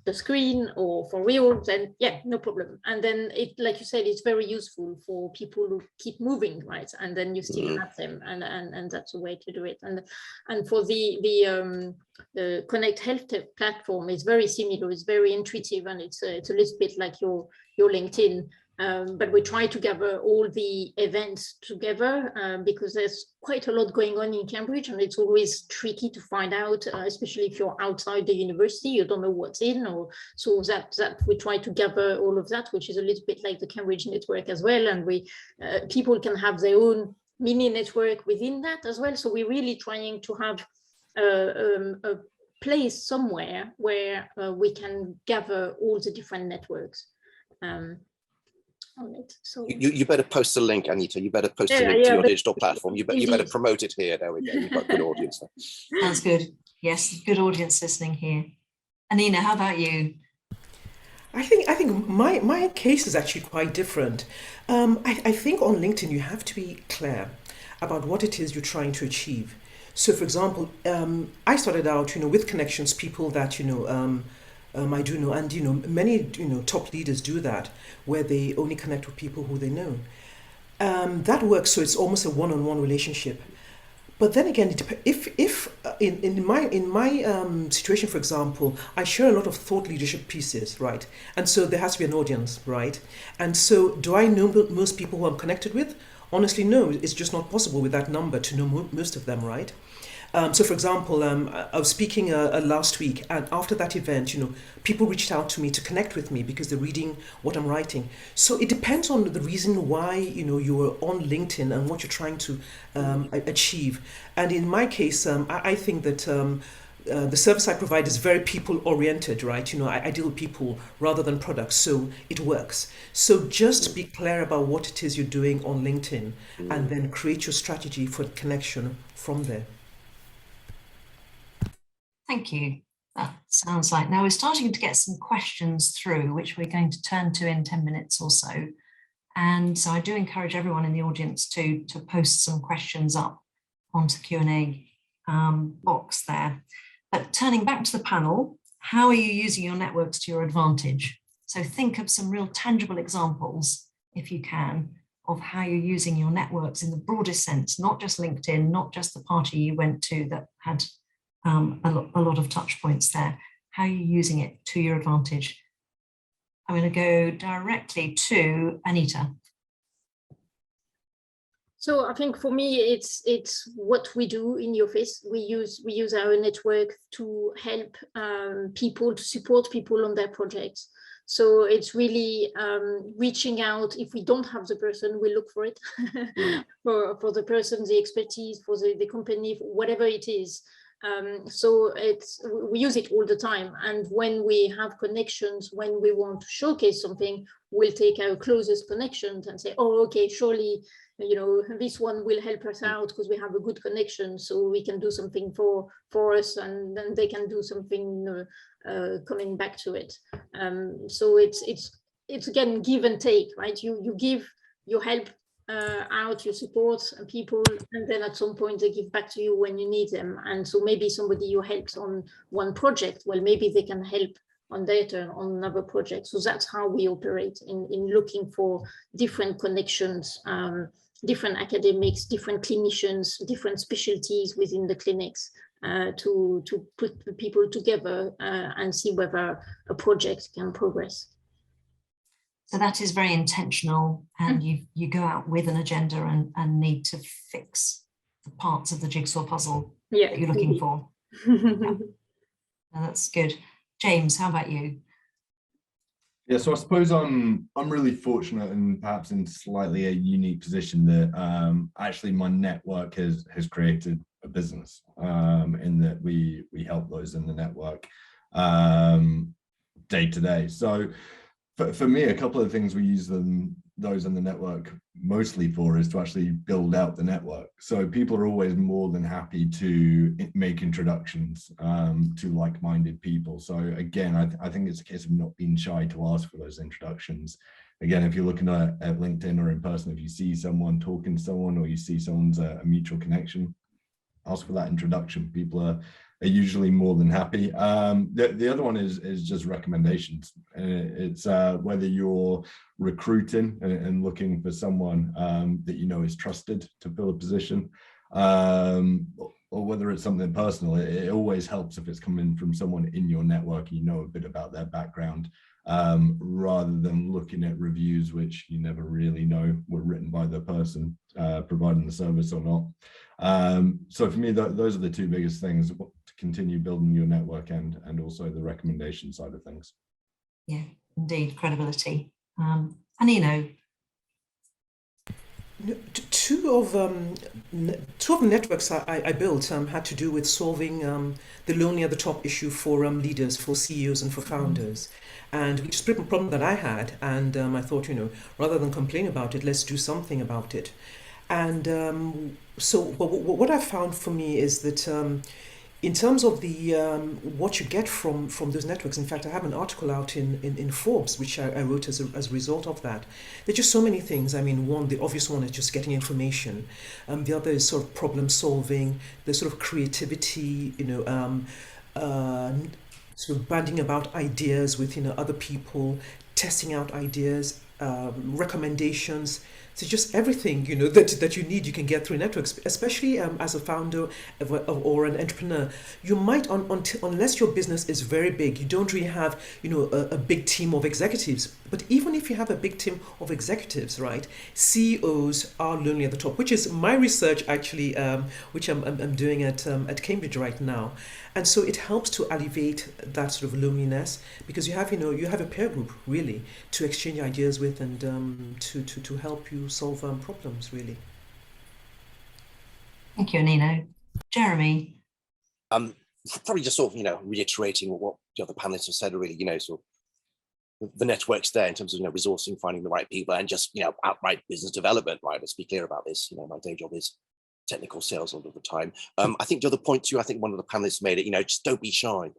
D: the screen or for real, then yeah, no problem. And then it, like you said, it's very useful for people who keep moving, right? And then you still have them, and that's a way to do it. And for the Connect Health Tech platform is very similar. It's very intuitive, and it's a little bit like your LinkedIn. But we try to gather all the events together because there's quite a lot going on in Cambridge, and it's always tricky to find out, especially if you're outside the university, you don't know what's in, or so that we try to gather all of that, which is a little bit like the Cambridge network as well. And we people can have their own mini network within that as well. So we're really trying to have a place somewhere where we can gather all the different networks. On it. So
C: you better post the link, Anita. You better post the link to your digital platform. You better promote it here. There we go. You've got good audience there.
B: Sounds good. Yes, good audience listening here. Anina, how about you?
E: I think my case is actually quite different. I think on LinkedIn you have to be clear about what it is you're trying to achieve. So, for example, I started out, with connections, people that I do know, and many top leaders do that, where they only connect with people who they know. That works, so it's almost a one-on-one relationship. But then again, if in my situation, for example, I share a lot of thought leadership pieces, right? And so there has to be an audience, right? And so do I know most people who I'm connected with? Honestly, no. It's just not possible with that number to know most of them, right? So, for example, I was speaking last week, and after that event, people reached out to me to connect with me because they're reading what I'm writing. So it depends on the reason why you're on LinkedIn and what you're trying to achieve. And in my case, I think that the service I provide is very people oriented, right? I deal with people rather than products, so it works. So just be clear about what it is you're doing on LinkedIn, and then create your strategy for connection from there.
B: Thank you. That sounds like, now we're starting to get some questions through, which we're going to turn to in 10 minutes or so. And so I do encourage everyone in the audience to post some questions up onto the Q&A box there. But turning back to the panel, how are you using your networks to your advantage? So think of some real tangible examples, if you can, of how you're using your networks in the broadest sense, not just LinkedIn, not just the party you went to that had a lot of touch points there. How are you using it to your advantage? I'm going to go directly to Anita.
D: So I think for me, it's what we do in the office. We use our network to help people, to support people on their projects. So it's really reaching out. If we don't have the person, we look for it for the person, the expertise, for the company, whatever it is. So we use it all the time, and when we have connections, when we want to showcase something, we'll take our closest connections and say, oh, okay, surely this one will help us out because we have a good connection, so we can do something for us, and then they can do something coming back to it. So it's again give and take, right? You give, you help out, you support people, and then at some point they give back to you when you need them. And so maybe somebody you helped on one project, well, maybe they can help on their turn on another project. So that's how we operate in looking for different connections, different academics, different clinicians, different specialties within the clinics, to put the people together and see whether a project can progress.
B: So that is very intentional, and you go out with an agenda and need to fix the parts of the jigsaw puzzle that you're looking for. Yeah. That's good. James, how about you?
F: Yeah, so I suppose I'm really fortunate and perhaps in slightly a unique position that actually my network has created a business, in that we help those in the network day to day. So for me, a couple of things we use those in the network mostly for is to actually build out the network. So people are always more than happy to make introductions to like-minded people. So again, I think it's a case of not being shy to ask for those introductions. Again, if you're looking at LinkedIn or in person, if you see someone talking to someone, or you see someone's a mutual connection, ask for that introduction. People are usually more than happy. The other one is just recommendations. It's whether you're recruiting and looking for someone that is trusted to fill a position, or whether it's something personal. It always helps if it's coming from someone in your network, you know a bit about their background, rather than looking at reviews which you never really know were written by the person providing the service or not. So for me, those are the two biggest things: to continue building your network and also the recommendation side of things.
B: Yeah, indeed, credibility. Anino.
E: Two of the networks I built had to do with solving the lonely at the top issue for leaders, for CEOs and for founders, and which is a problem that I had, and I thought, rather than complain about it, let's do something about it. And so what I found for me is that in terms of the what you get from those networks, in fact, I have an article out in Forbes, which I wrote as a result of that. There's just so many things. I mean, the obvious one is just getting information. The other is sort of problem solving, the sort of creativity, sort of banding about ideas with other people, testing out ideas, recommendations. So just everything, you know, that you need, you can get through networks, especially as a founder or an entrepreneur. You might, unless your business is very big, you don't really have, you know, a big team of executives. But even if you have a big team of executives, right, CEOs are lonely at the top, which is my research actually, which I'm doing at Cambridge right now. And so it helps to alleviate that sort of loneliness, because you have, you know, you have a peer group really to exchange ideas with and to help you solve problems really.
B: Thank you, Anino. Jeremy.
C: Probably just sort of, you know, reiterating what the other panelists have said, really, you know, sort of the networks there in terms of, you know, resourcing, finding the right people, and just, you know, outright business development, right? Let's be clear about this. You know, my day job is technical sales all of the time. I think the other point too, I think one of the panelists made it, you know, just don't be shy.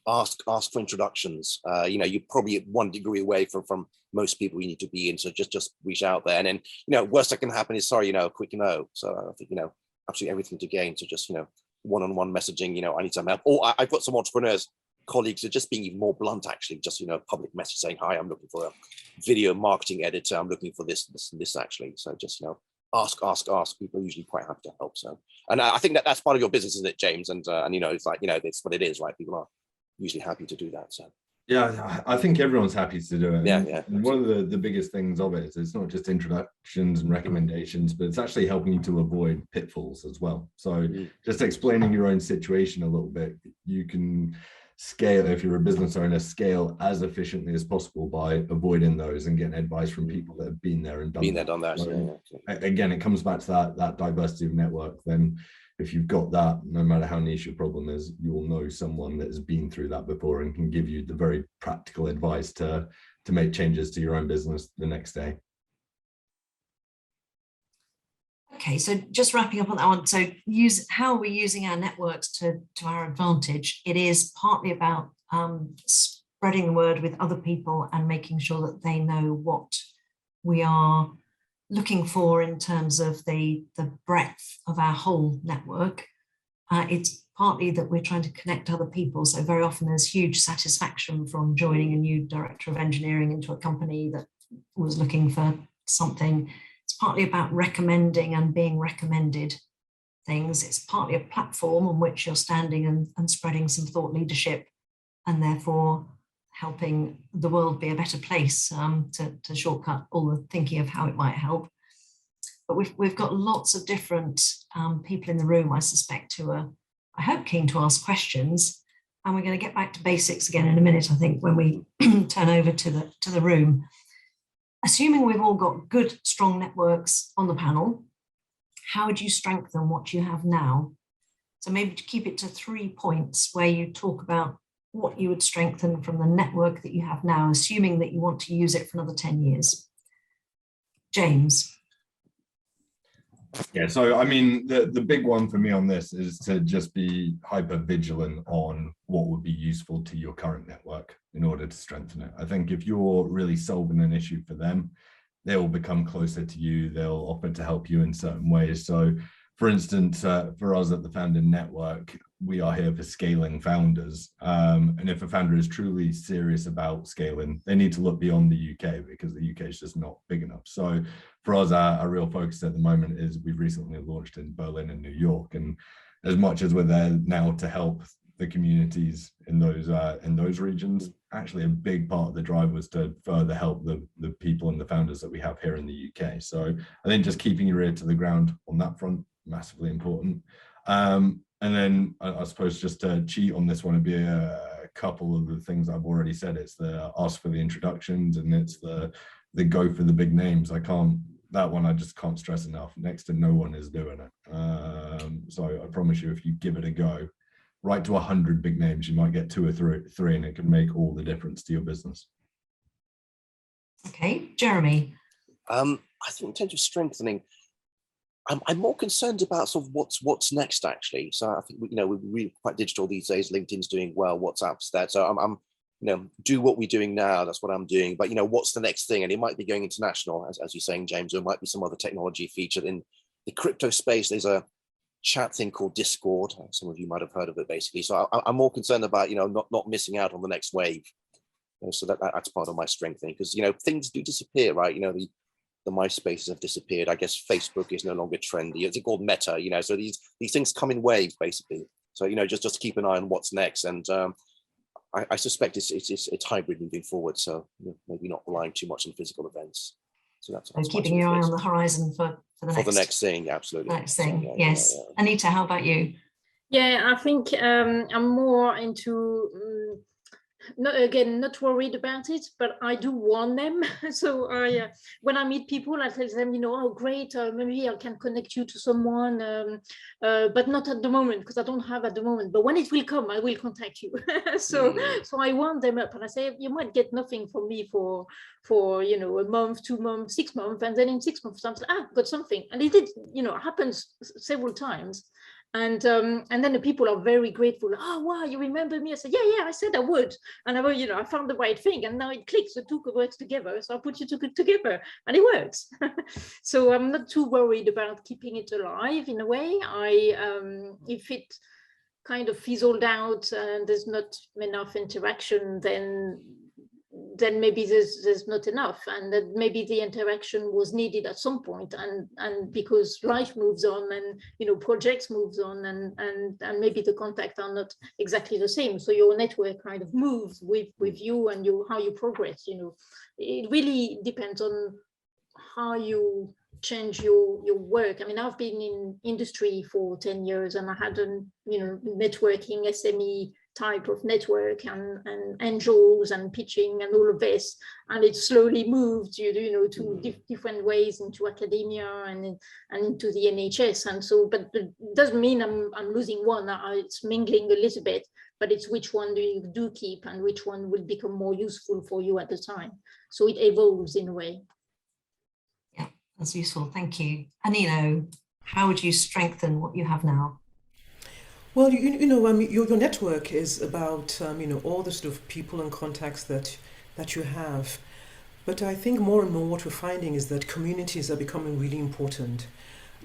C: Ask for introductions. You know, you're probably at 1 degree away from most people you need to be in, so just reach out there. And then, you know, worst that can happen is, sorry, you know, a quick no. So I think, you know, absolutely everything to gain. So just, you know, one-on-one messaging, you know, I need some help. Or I've got some entrepreneurs, colleagues who are just being even more blunt, actually, just, you know, public message saying, hi, I'm looking for a video marketing editor. I'm looking for this actually. So just, you know, ask. People are usually quite happy to help. So, and I think that's part of your business, isn't it, James? And you know, it's like, you know, it's what it is, right? People are usually happy to do that. So
F: yeah, I think everyone's happy to do it.
C: Yeah.
F: And one of the biggest things of it is it's not just introductions and recommendations, but it's actually helping you to avoid pitfalls as well. So just explaining your own situation a little bit, you can scale, if you're a business owner, scale as efficiently as possible by avoiding those and getting advice from people that have been there and done that. So, again, it comes back to that diversity of network. Then if you've got that, no matter how niche your problem is, you'll know someone that has been through that before and can give you the very practical advice to make changes to your own business the next day.
B: Okay, so just wrapping up on that one. So how are we using our networks to our advantage? It is partly about spreading the word with other people and making sure that they know what we are looking for in terms of the breadth of our whole network. It's partly that we're trying to connect other people. So very often there's huge satisfaction from joining a new director of engineering into a company that was looking for something. It's partly about recommending and being recommended things. It's partly a platform on which you're standing and spreading some thought leadership, and therefore helping the world be a better place, to shortcut all the thinking of how it might help. But we've got lots of different people in the room, I suspect, who are, I hope, keen to ask questions. And we're going to get back to basics again in a minute, I think, when we turn over to the room. Assuming we've all got good, strong networks on the panel, how would you strengthen what you have now? So maybe to keep it to 3 points where you talk about what you would strengthen from the network that you have now, assuming that you want to use it for another 10 years. James.
F: Yeah, so I mean, the big one for me on this is to just be hyper vigilant on what would be useful to your current network in order to strengthen it. I think if you're really solving an issue for them, they will become closer to you. They'll offer to help you in certain ways. So for instance, for us at the Founder Network, we are here for scaling founders. And if a founder is truly serious about scaling, they need to look beyond the UK, because the UK is just not big enough. So for us, our real focus at the moment is we've recently launched in Berlin and New York. And as much as we're there now to help the communities in those regions, actually a big part of the drive was to further help the people and the founders that we have here in the UK. So I think just keeping your ear to the ground on that front, massively important. And then I suppose just to cheat on this one, it'd be a couple of the things I've already said. It's the ask for the introductions, and it's the go for the big names. That one I just can't stress enough. Next to no one is doing it. So I promise you, if you give it a go, right to 100 big names, you might get 2 or 3, and it can make all the difference to your business.
B: Okay, Jeremy.
C: I think in terms of strengthening, I'm more concerned about sort of what's next, actually. So I think we're really quite digital these days. LinkedIn's doing well, WhatsApp's there. So I'm do what we're doing now. That's what I'm doing. But what's the next thing? And it might be going international, as you're saying, James. Or it might be some other technology featured in the crypto space. There's a chat thing called Discord. Some of you might have heard of it, basically. So I'm more concerned about not missing out on the next wave. So that's part of my strengthening, because things do disappear, right? The MySpaces have disappeared. I guess Facebook is no longer trendy. It's called Meta, so these things come in waves, basically. So just keep an eye on what's next. And I suspect it's hybrid moving forward. So maybe not relying too much on physical events. So that's
B: keeping your eye on the horizon for the next
C: thing. Absolutely.
B: Next thing, yes. Yeah. Anita, how about you?
D: Yeah, I think I'm more into. Not worried about it, but I do warn them. So when I meet people, I tell them, oh great, maybe I can connect you to someone, but not at the moment, because I don't have at the moment. But when it will come, I will contact you. So I warn them up, and I say you might get nothing from me for a month, 2 months, 6 months, and then in 6 months, I've got something, and it did, happens several times. And then the people are very grateful. Oh, wow, you remember me? I said, yeah, I said I would. And I found the right thing. And now it clicks, the two works together. So I put you together and it works. So I'm not too worried about keeping it alive in a way. If it kind of fizzled out and there's not enough interaction, then maybe there's not enough, and that maybe the interaction was needed at some point, and because life moves on, and projects moves on, and maybe the contacts are not exactly the same, so your network kind of moves with you and how you progress. It really depends on how you change your work. I mean, I've been in industry for 10 years, and I had a networking SME type of network, and angels and pitching and all of this, and it slowly moved to different ways into academia and into the NHS, and so, but it doesn't mean I'm losing one. It's mingling a little bit, but it's which one do you keep and which one will become more useful for you at the time. So it evolves in a way.
B: Yeah, that's useful, thank you. Anino, how would you strengthen what you have now?
E: Well, your network is about all the sort of people and contacts that you have, but I think more and more what we're finding is that communities are becoming really important,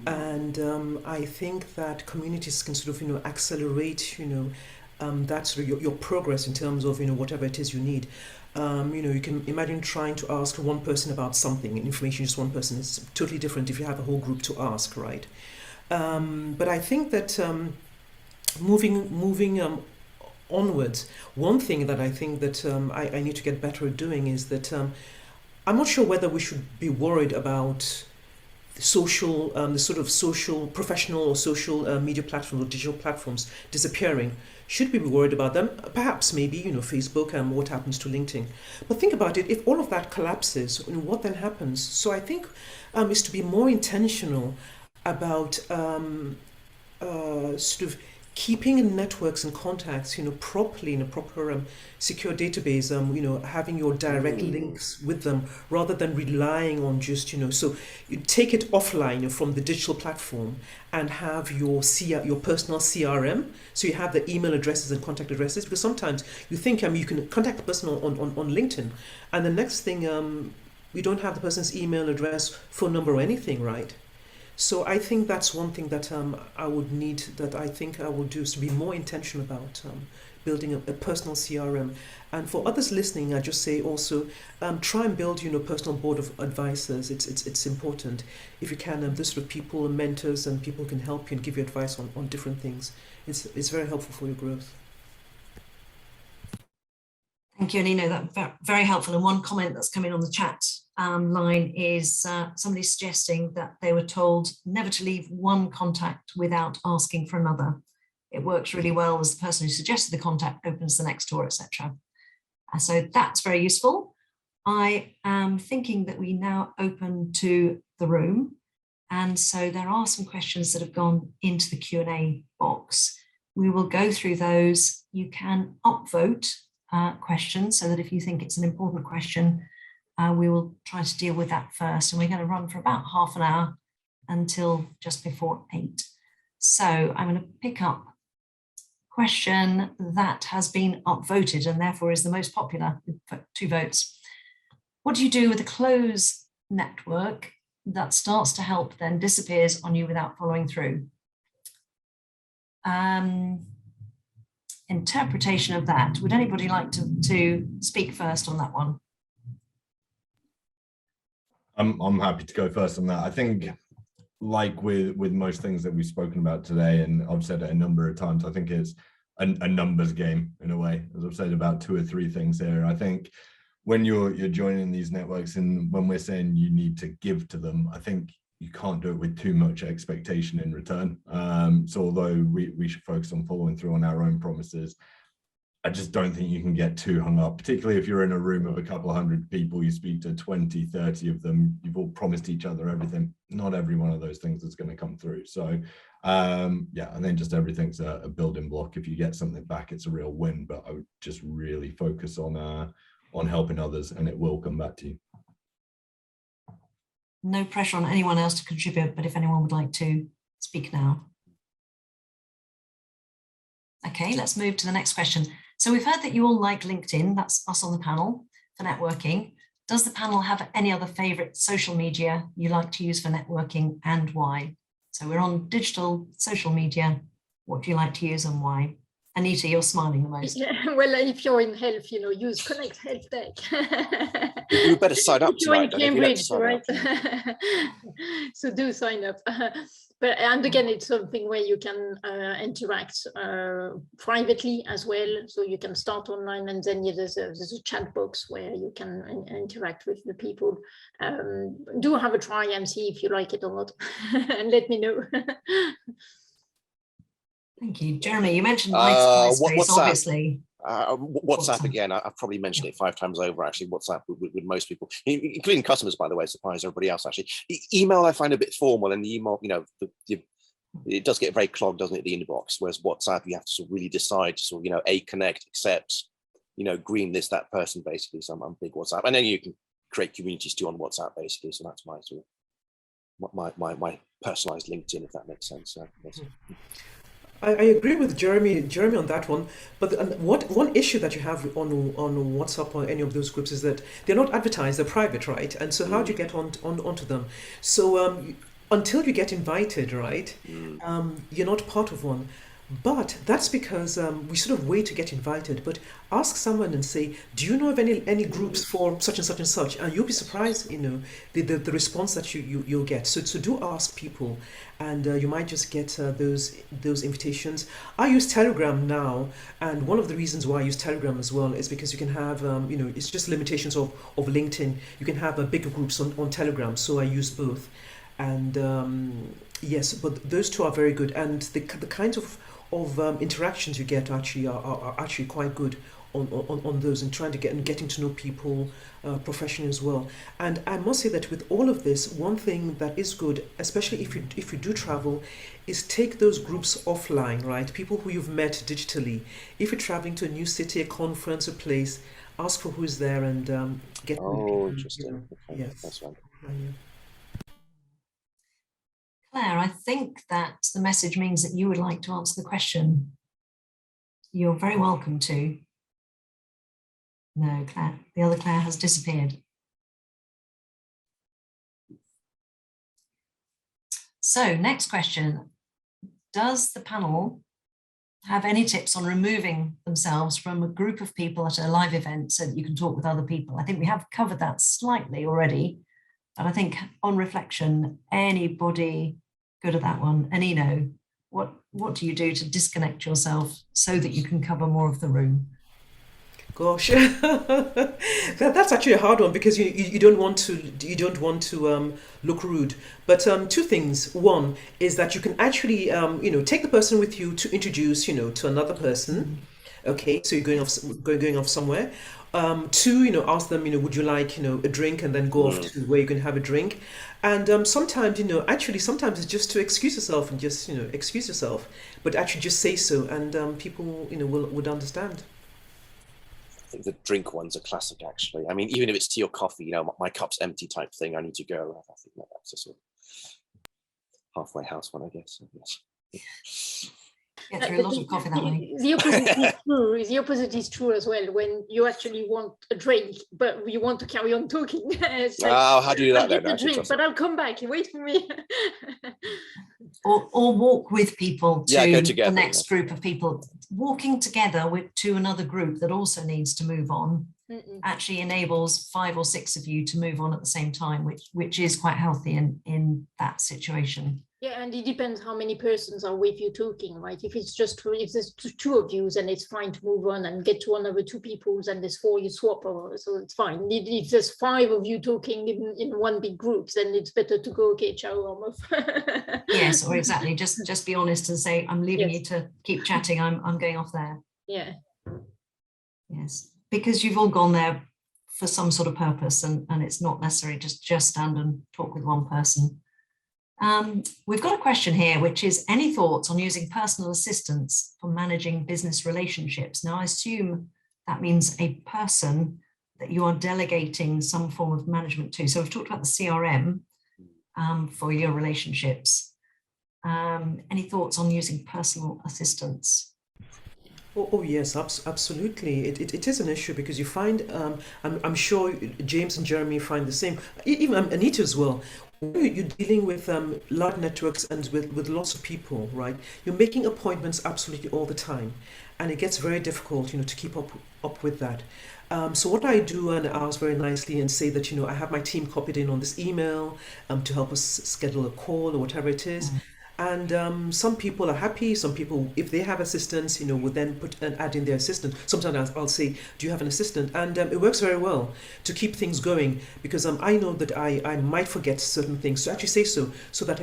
E: and I think that communities can sort of accelerate that sort of your progress in terms of whatever it is you need. You can imagine trying to ask one person about something, information just one person is totally different if you have a whole group to ask, right? But I think that moving onwards, one thing that I think that I need to get better at doing is that I'm not sure whether we should be worried about the sort of social, professional or social media platforms or digital platforms disappearing. Should we be worried about them? Perhaps, maybe, Facebook and what happens to LinkedIn. But think about it, if all of that collapses, what then happens? So I think is to be more intentional about sort of keeping networks and contacts, properly in a proper secure database, having your direct links with them rather than relying on just, so you take it offline from the digital platform and have your personal CRM. So you have the email addresses and contact addresses, because sometimes you think you can contact the person on LinkedIn, and the next thing you don't have the person's email address, phone number, or anything, right? So I think that's one thing that I think I will do, is to be more intentional about building a personal CRM. And for others listening, I just say also try and build a personal board of advisors. It's important if you can. This sort of people, mentors, and people who can help you and give you advice on different things. It's very helpful for your growth.
B: Thank you, Anino. That's very helpful. And one comment that's come in on the chat line is somebody suggesting that they were told never to leave one contact without asking for another. It works really well as the person who suggested the contact opens the next door, etc. So that's very useful. I am thinking that we now open to the room. And so there are some questions that have gone into the Q&A box. We will go through those. You can upvote questions so that if you think it's an important question, we will try to deal with that first. And we're going to run for about half an hour until just before 8. So I'm going to pick up a question that has been upvoted and therefore is the most popular with 2 votes. What do you do with a closed network that starts to help then disappears on you without following through? interpretation of that. Would anybody like to speak first on that one?
F: I'm happy to go first on that. I think, like with most things that we've spoken about today, and I've said it a number of times, I think it's a numbers game in a way. As I've said about 2 or 3 things here, I think when you're joining these networks, and when we're saying you need to give to them, I think you can't do it with too much expectation in return. So although we should focus on following through on our own promises, I just don't think you can get too hung up, particularly if you're in a room of a couple of hundred people, you speak to 20, 30 of them, you've all promised each other everything. Not every one of those things is going to come through. So yeah, I think just everything's a building block. If you get something back, it's a real win, but I would just really focus on helping others, and it will come back to you.
B: No pressure on anyone else to contribute, but if anyone would like to speak now. Okay, let's move to the next question. So we've heard that you all like LinkedIn, that's us on the panel, for networking. Does the panel have any other favorite social media you like to use for networking, and why? So we're on digital social media. What do you like to use and why? Anita, you're smiling the most.
D: Yeah, well, if you're in health, use Connect Health Tech.
C: You better sign up
D: You're in
C: tonight.
D: Cambridge, right? So do sign up. And again, it's something where you can interact privately as well. So you can start online, and then there's a chat box where you can interact with the people. Do have a try and see if you like it or not, and let me know.
B: Thank you. Jeremy, you mentioned MySpace, obviously.
C: WhatsApp again, I've probably mentioned it 5 times over, actually. WhatsApp with most people, including customers, by the way, surprise everybody else, actually. Email I find a bit formal, and the email, it does get very clogged, doesn't it, the inbox, whereas WhatsApp, you have to sort of really decide to sort of, connect, accept, green list that person, basically. So I'm big WhatsApp. And then you can create communities too on WhatsApp, basically. So that's my sort of, my personalized LinkedIn, if that makes sense.
E: I agree with Jeremy on that one, but one issue that you have on WhatsApp or any of those groups is that they're not advertised, they're private, right? And so how do you get onto them? So until you get invited, right, you're not part of one. But that's because we sort of wait to get invited. But ask someone and say, do you know of any groups for such and such and such? And you'll be surprised, the response that you'll get. So do ask people, and you might just get those invitations. I use Telegram now, and one of the reasons why I use Telegram as well is because you can have, it's just limitations of LinkedIn. You can have bigger groups on Telegram, so I use both. And yes, but those two are very good, and the kinds of interactions you get are actually quite good on those, and trying to getting to know people professionally as well. And I must say that with all of this, one thing that is good, especially if you do travel, is take those groups offline, right? People who you've met digitally. If you're traveling to a new city, a conference, a place, ask for who's there and get.
C: Oh, interesting. Okay.
E: Yes.
C: That's right.
B: Claire, I think that the message means that you would like to answer the question. You're very welcome to. No, Claire, the other Claire has disappeared. So next question. Does the panel have any tips on removing themselves from a group of people at a live event so that you can talk with other people? I think we have covered that slightly already, but I think on reflection, anybody good at that one? Anino, what do you do to disconnect yourself so that you can cover more of the room?
E: Gosh, that's actually a hard one, because you don't want to look rude. But 2 things. One is that you can actually take the person with you to introduce to another person. Okay, so you're going off somewhere. 2, ask them, would you like a drink, and then go off to where you can have a drink. And sometimes sometimes it's just to excuse yourself and just excuse yourself, but actually just say so, and people would understand.
C: I think the drink one's a classic, actually. I mean, even if it's tea or coffee, my cup's empty type thing, I need to go. I think that's a sort of halfway house one, I guess.
B: Get through a lot of coffee that way.
D: The opposite is true. The opposite is true as well. When you actually want a drink, but you want to carry on talking. It's like,
C: how do you do that then?
D: Get the drink, but I'll come back. Wait for me.
B: or walk with people to
C: go together,
B: the next group of people. walking together to another group that also needs to move on actually enables 5 or 6 of you to move on at the same time, which is quite healthy in that situation.
D: Yeah, and it depends how many persons are with you talking, right? If it's just if there's 2 of you, then it's fine to move on and get to another 2 people, and there's 4 you swap over, so it's fine. If there's 5 of you talking in one big group, then it's better to go, okay, ciao, I'm off.
B: Yes, or exactly. Just be honest and say, I'm leaving you to keep chatting. I'm going off there. Yeah. Yes, because you've all gone there for some sort of purpose, and it's not necessary just stand and talk with one person. We've got a question here, which is, any thoughts on using personal assistants for managing business relationships? Now, I assume that means a person that you are delegating some form of management to. So we've talked about the CRM for your relationships. Any thoughts on using personal assistants?
E: Oh yes, absolutely. It is an issue because you find, I'm sure James and Jeremy find the same, even Anita as well. You're dealing with large networks and with lots of people, right? You're making appointments absolutely all the time, and it gets very difficult, to keep up with that. So what I do, and I ask very nicely and say that, I have my team copied in on this email to help us schedule a call or whatever it is. And some people are happy. Some people, if they have assistants, would then put and add in their assistant. Sometimes I'll say, do you have an assistant? And it works very well to keep things going, because I know that I might forget certain things. So actually say so that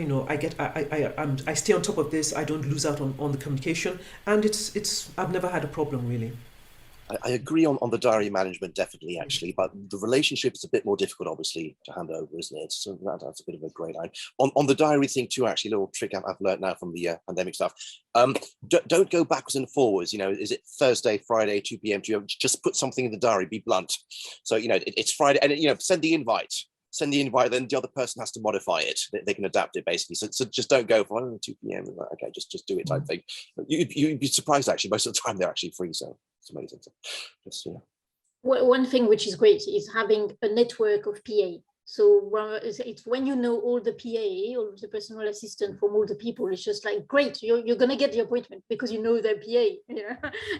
E: I stay on top of this. I don't lose out on the communication, and I've never had a problem really.
C: I agree on the diary management, definitely, actually, but the relationship is a bit more difficult, obviously, to hand over, isn't it? So that's a bit of a grey line. On the diary thing too, actually, a little trick I've learned now from the pandemic stuff. Don't go backwards and forwards. Is it Thursday, Friday, 2 p.m. Just put something in the diary, be blunt. So, it's Friday, and, send the invite. Then the other person has to modify it. They can adapt it, basically. So just don't go for 2 p.m. Okay, just do it type thing. You'd be surprised, actually. Most of the time, they're actually free, so it's amazing. So
D: one thing which is great is having a network of PA. So it's when you know all the PA, all the personal assistant from all the people, it's just like, great, you're going to get the appointment because you know their PA.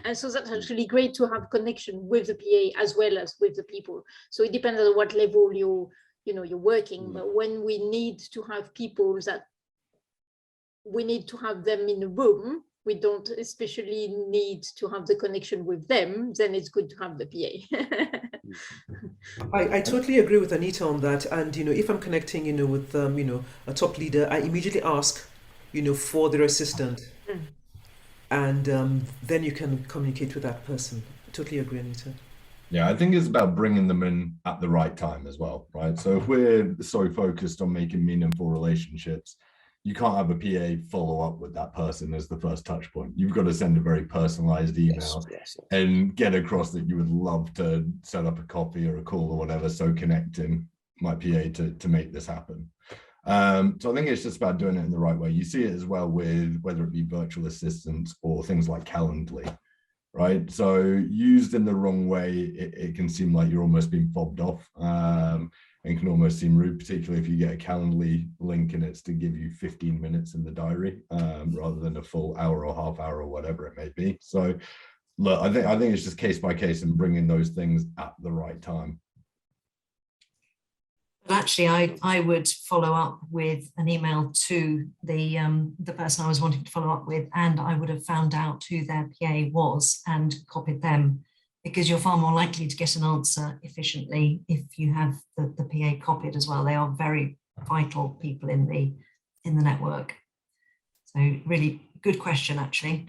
D: And so that's actually great to have connection with the PA as well as with the people. So it depends on what level you're working, but when we need to have people that we need to have them in a room, we don't especially need to have the connection with them, then it's good to have the PA.
E: I totally agree with Anita on that. And, if I'm connecting, with, a top leader, I immediately ask, for their assistant. And then you can communicate with that person. I totally agree, Anita.
F: Yeah, I think it's about bringing them in at the right time as well, right? So if we're so focused on making meaningful relationships, you can't have a PA follow up with that person as the first touch point. You've got to send a very personalized email and get across that you would love to set up a coffee or a call or whatever, so connecting my PA to make this happen. So I think it's just about doing it in the right way. You see it as well with whether it be virtual assistants or things like Calendly, right? So used in the wrong way, it can seem like you're almost being fobbed off. And can almost seem rude, particularly if you get a Calendly link and it's to give you 15 minutes in the diary rather than a full hour or half hour or whatever it may be. So look, I think it's just case by case and bringing those things at the right time.
B: But actually, I would follow up with an email to the person I was wanting to follow up with, and I would have found out who their PA was and copied them, because you're far more likely to get an answer efficiently if you have the PA copied as well. They are very vital people in the network. So really good question, actually.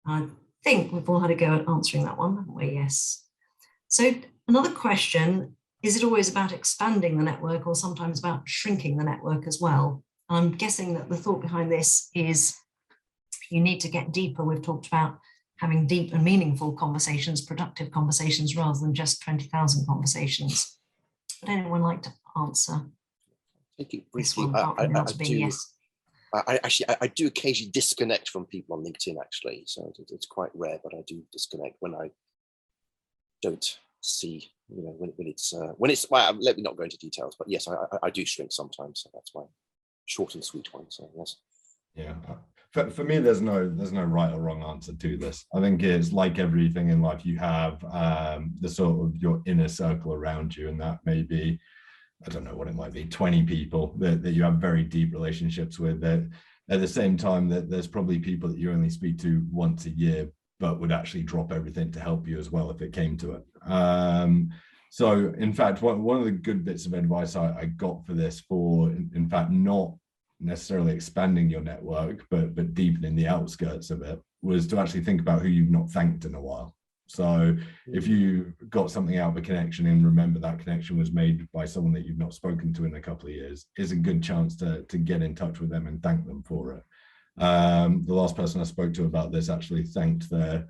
B: I think we've all had a go at answering that one, haven't we? Yes. So another question, is it always about expanding the network or sometimes about shrinking the network as well? I'm guessing that the thought behind this is you need to get deeper. We've talked about having deep and meaningful conversations, productive conversations, rather than just 20,000 conversations. Would anyone like to answer?
C: Thank you.
B: This one, apart from the answer being yes.
C: I do occasionally disconnect from people on LinkedIn, actually. So it's quite rare, but I do disconnect when I don't see, when it's, well, let me not go into details, but yes, I do shrink sometimes. So that's my short and sweet one. So yes.
F: Yeah. For me, there's no right or wrong answer to this. I think it's like everything in life. You have the sort of your inner circle around you, and that may be, I don't know what it might be, 20 people that you have very deep relationships with. That at the same time, that there's probably people that you only speak to once a year, but would actually drop everything to help you as well if it came to it. So in fact, one of the good bits of advice I got for this, for in fact not necessarily expanding your network, but deepening the outskirts of it, was to actually think about who you've not thanked in a while. So if you got something out of a connection and remember that connection was made by someone that you've not spoken to in a couple of years, is a good chance to get in touch with them and thank them for it. The last person I spoke to about this actually thanked their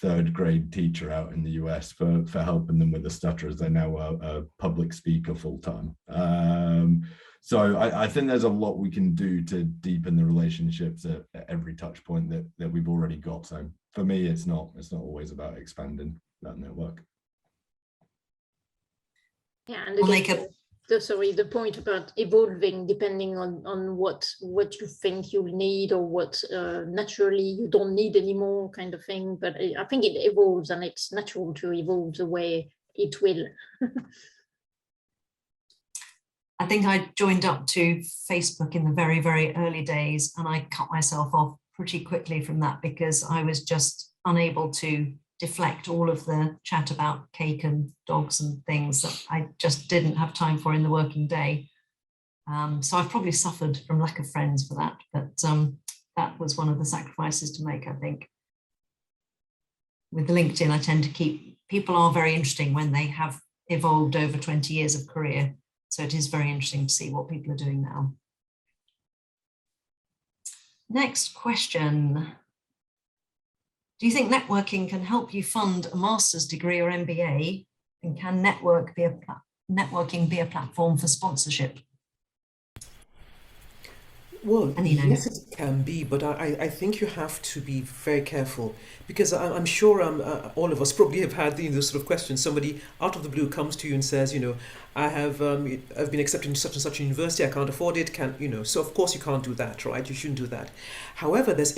F: third grade teacher out in the US for helping them with the stutter, as they're now a public speaker full time. So I think there's a lot we can do to deepen the relationships at every touch point that we've already got. So for me, it's not always about expanding that network.
D: Yeah, and again, the point about evolving depending on what you think you'll need, or what naturally you don't need anymore, kind of thing. But I think it evolves, and it's natural to evolve the way it will.
B: I think I joined up to Facebook in the very, very early days, and I cut myself off pretty quickly from that because I was just unable to deflect all of the chat about cake and dogs and things that I just didn't have time for in the working day. So I've probably suffered from lack of friends for that, but that was one of the sacrifices to make, I think. With LinkedIn, I tend to keep, people are very interesting when they have evolved over 20 years of career. So it is very interesting to see what people are doing now. Next question. Do you think networking can help you fund a master's degree or MBA? And can networking be a platform for sponsorship?
E: Well,
B: Anino.
E: yes, it can be, but I think you have to be very careful, because I'm sure all of us probably have had this sort of question. Somebody out of the blue comes to you and says, I've been accepted into such and such a university, I can't afford it, so of course you can't do that, right? You shouldn't do that. However, there's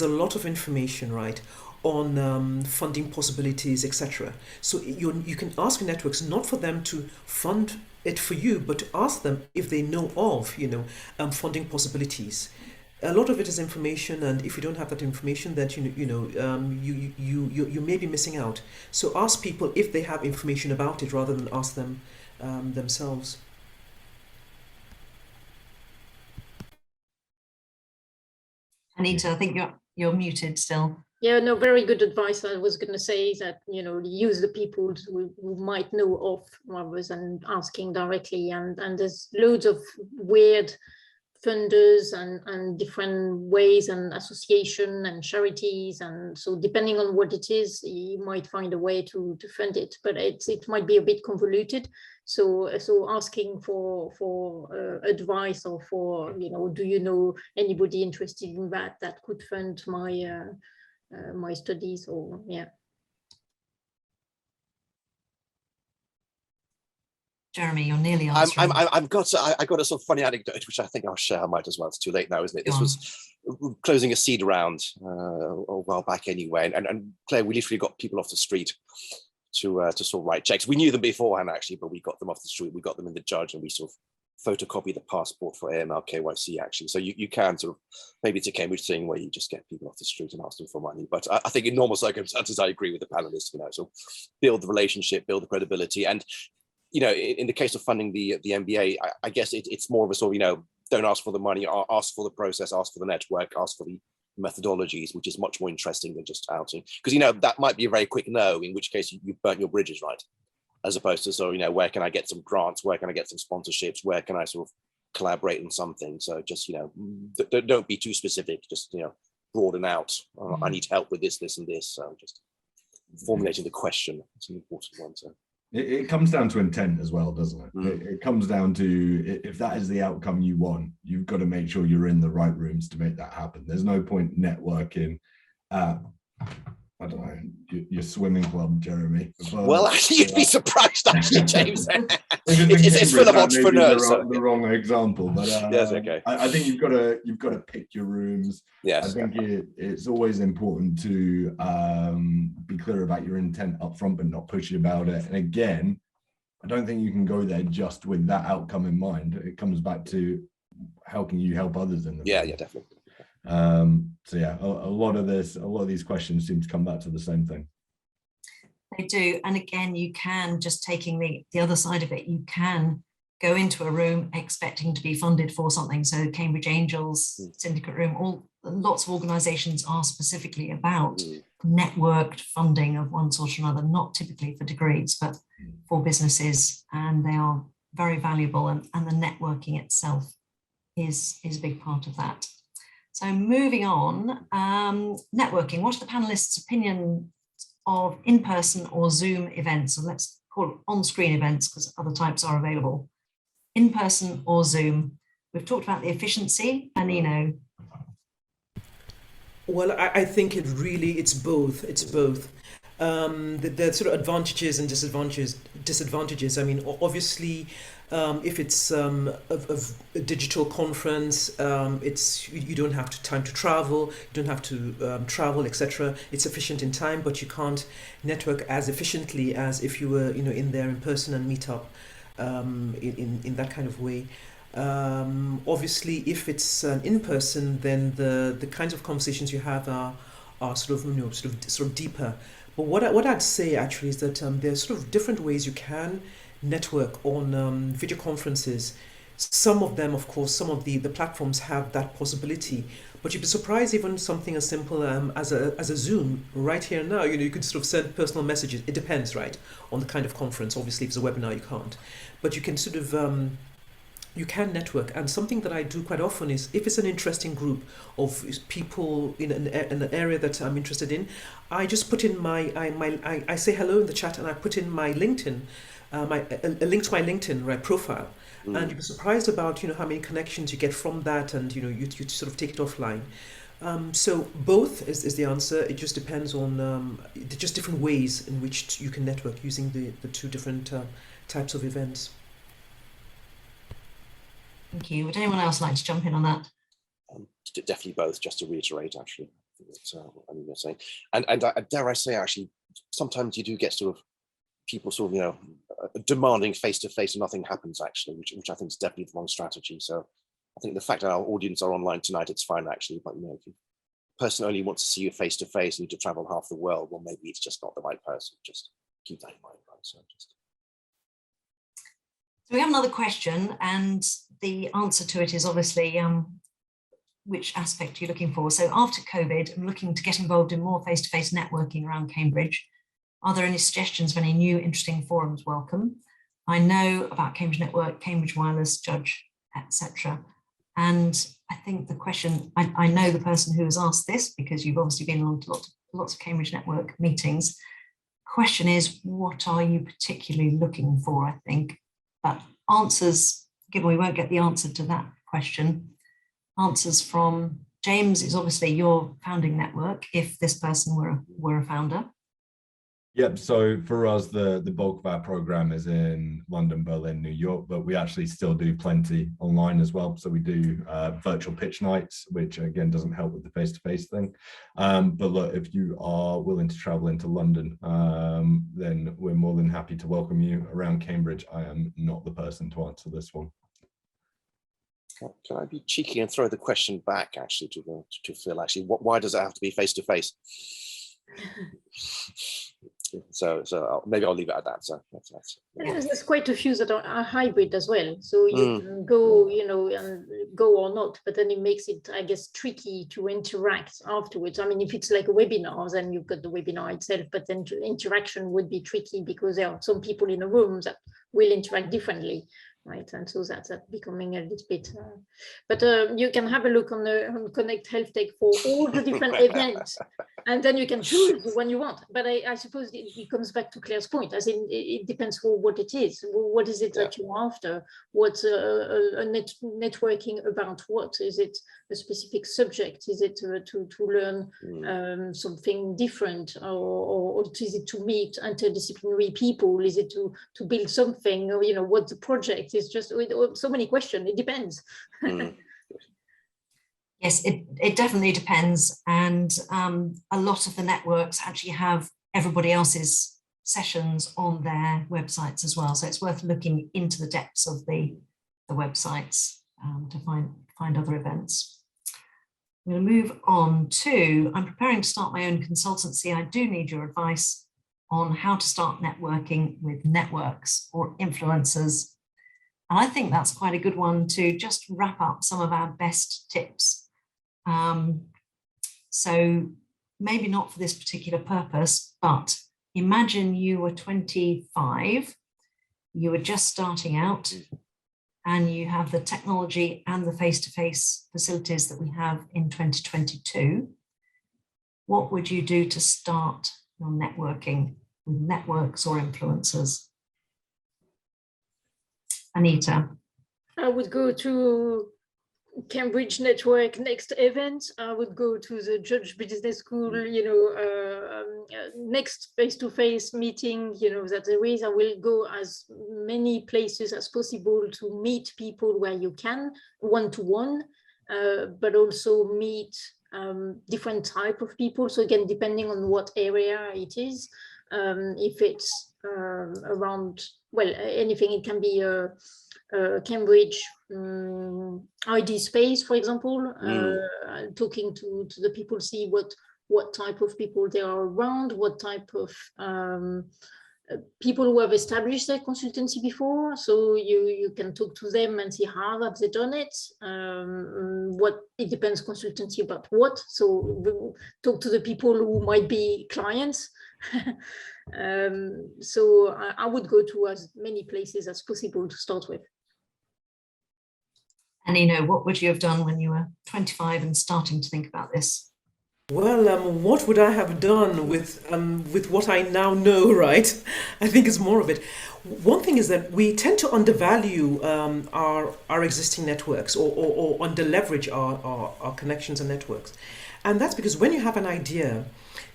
E: a lot of information, right, on funding possibilities, etc. So you can ask your networks not for them to fund it for you, but to ask them if they know of funding possibilities. A lot of it is information, and if you don't have that information, then you may be missing out. So ask people if they have information about it rather than ask them themselves.
B: Anita, I think you're muted still.
D: Yeah, no, very good advice. I was going to say that, use the people who might know of rather than asking directly. And there's loads of weird funders and different ways, and association and charities. And so depending on what it is, you might find a way to fund it, but it might be a bit convoluted. So asking for advice, or for, do you know anybody interested in that could fund my my studies, or yeah.
B: Jeremy, you're nearly answering.
C: I got a sort of funny anecdote, which I think I'll share. I might as well. It's too late now, isn't it? This was closing a seed round a while back anyway. And Claire, we literally got people off the street to sort of write checks. We knew them beforehand, actually, but we got them off the street. We got them in the judge, and we sort of photocopy the passport for AML KYC, actually. So you can sort of, maybe it's a Cambridge thing where you just get people off the street and ask them for money. But I think in normal circumstances, I agree with the panelists, so build the relationship, build the credibility. And, in the case of funding the MBA, I guess it's more of a sort of, don't ask for the money, ask for the process, ask for the network, ask for the methodologies, which is much more interesting than just outing. Because, that might be a very quick no, in which case you've burnt your bridges, right? As opposed to, so, where can I get some grants? Where can I get some sponsorships? Where can I sort of collaborate on something? So just, don't be too specific, just, broaden out. I need help with this, this, and this. So just formulating the question. It's an important one. So
F: it comes down to intent as well, doesn't it? It comes down to, if that is the outcome you want, you've got to make sure you're in the right rooms to make that happen. There's no point networking I don't know, your swimming club, Jeremy.
C: Well, actually, you'd be surprised, actually, James.
F: It's
C: full of
F: that may be
C: entrepreneurs.
F: the wrong example, but
C: yes, okay.
F: I think you've got to pick your rooms.
C: Yes,
F: I think it's always important to be clear about your intent up front, but not pushy about it. And again, I don't think you can go there just with that outcome in mind. It comes back to how can you help others in the
C: yeah, definitely.
F: So yeah, a lot of these questions seem to come back to the same thing.
B: They do. And again, you can, just taking the other side of it, you can go into a room expecting to be funded for something. So Cambridge Angels, Syndicate Room, lots of organizations are specifically about networked funding of one sort or another, not typically for degrees, but for businesses. And they are very valuable. And the networking itself is a big part of that. So moving on, networking. What are the panelists' opinion of in-person or Zoom events? So let's call it on-screen events because other types are available. In-person or Zoom. We've talked about the efficiency. Anino.
E: Well, I think it's both. It's both. The sort of advantages and disadvantages. I mean, obviously, if it's a digital conference, you don't have time to travel, you don't have to travel, etc. It's efficient in time, but you can't network as efficiently as if you were, in there in person and meet up in that kind of way. Obviously, if it's in person, then the kinds of conversations you have are sort of deeper. But what I'd say actually is that there's sort of different ways you can network on video conferences. Some of them, of course, some of the platforms have that possibility, but you'd be surprised even something as simple as a Zoom right here now. You could sort of send personal messages. It depends, right, on the kind of conference. Obviously, if it's a webinar, you can't, but you can sort of you can network. And something that I do quite often is, if it's an interesting group of people in an area that I'm interested in, I just put in I say hello in the chat, and I put in my LinkedIn, a link to my LinkedIn profile. And you'd be surprised about how many connections you get from that, and you sort of take it offline. So both is the answer. It just depends on just different ways in which you can network using the two different types of events.
B: Thank you. Would anyone else like to jump in on that?
C: Definitely both, just to reiterate, actually, that's what I'm saying. And dare I say, actually, sometimes you do get sort of people sort of, demanding face-to-face and nothing happens, actually, which I think is definitely the wrong strategy. So I think the fact that our audience are online tonight, it's fine, actually. But, if a person only wants to see you face-to-face and need to travel half the world, well, maybe it's just not the right person. Just keep that in mind, right? So
B: we have another question, and the answer to it is obviously which aspect you're looking for. So after COVID, I'm looking to get involved in more face-to-face networking around Cambridge. Are there any suggestions of any new interesting forums welcome? I know about Cambridge Network, Cambridge Wireless, Judge, etc. And I think the question, I know the person who has asked this because you've obviously been on to lots of Cambridge Network meetings. Question is, what are you particularly looking for, I think? But answers, given we won't get the answer to that question, answers from James is obviously your founding network, if this person were a founder.
F: Yep, so for us, the bulk of our program is in London, Berlin, New York, but we actually still do plenty online as well. So we do virtual pitch nights, which again doesn't help with the face-to-face thing. But look, if you are willing to travel into London, then we're more than happy to welcome you around Cambridge. I am not the person to answer this one.
C: Can I be cheeky and throw the question back, actually, to Phil? Actually, why does it have to be face-to-face? So maybe I'll leave it at that. So
D: there's quite a few that are hybrid as well. So you can go, and go or not, but then it makes it, I guess, tricky to interact afterwards. I mean, if it's like a webinar, then you've got the webinar itself, but then interaction would be tricky because there are some people in a room that will interact differently. right? And so that's becoming a little bit, but you can have a look on Connect Health Tech for all the different events, and then you can choose the one you want. But I suppose it comes back to Claire's point, as in it depends on what it is. What is it that you're after? What's networking about? What is it? A specific subject? Is it to learn something different, or is it to meet interdisciplinary people? Is it to build something? Or, what the project is? Just so many questions. It depends.
B: Yes, it definitely depends, and a lot of the networks actually have everybody else's sessions on their websites as well. So it's worth looking into the depths of the websites to find other events. I'm going to move on to, I'm preparing to start my own consultancy. I do need your advice on how to start networking with networks or influencers. And I think that's quite a good one to just wrap up some of our best tips. So maybe not for this particular purpose, but imagine you were 25, you were just starting out, and you have the technology and the face-to-face facilities that we have in 2022. What would you do to start your networking with networks or influencers? Anita.
D: I would go to Cambridge Network next event. I would go to the Judge Business School, next face-to-face meeting, that there is. I will go as many places as possible to meet people where you can, one-to-one, but also meet different type of people. So again, depending on what area it is, if it's around, well, anything, it can be Cambridge ID space, for example, talking to the people, see what type of people they are around, what type of people who have established their consultancy before, so you can talk to them and see how have they done it. What it depends, consultancy about what, so talk to the people who might be clients. So I would go to as many places as possible to start with.
B: Anino, what would you have done when you were 25 and starting to think about this?
E: Well, what would I have done with what I now know, right? I think it's more of it. One thing is that we tend to undervalue our existing networks or under-leverage our connections and networks. And that's because when you have an idea,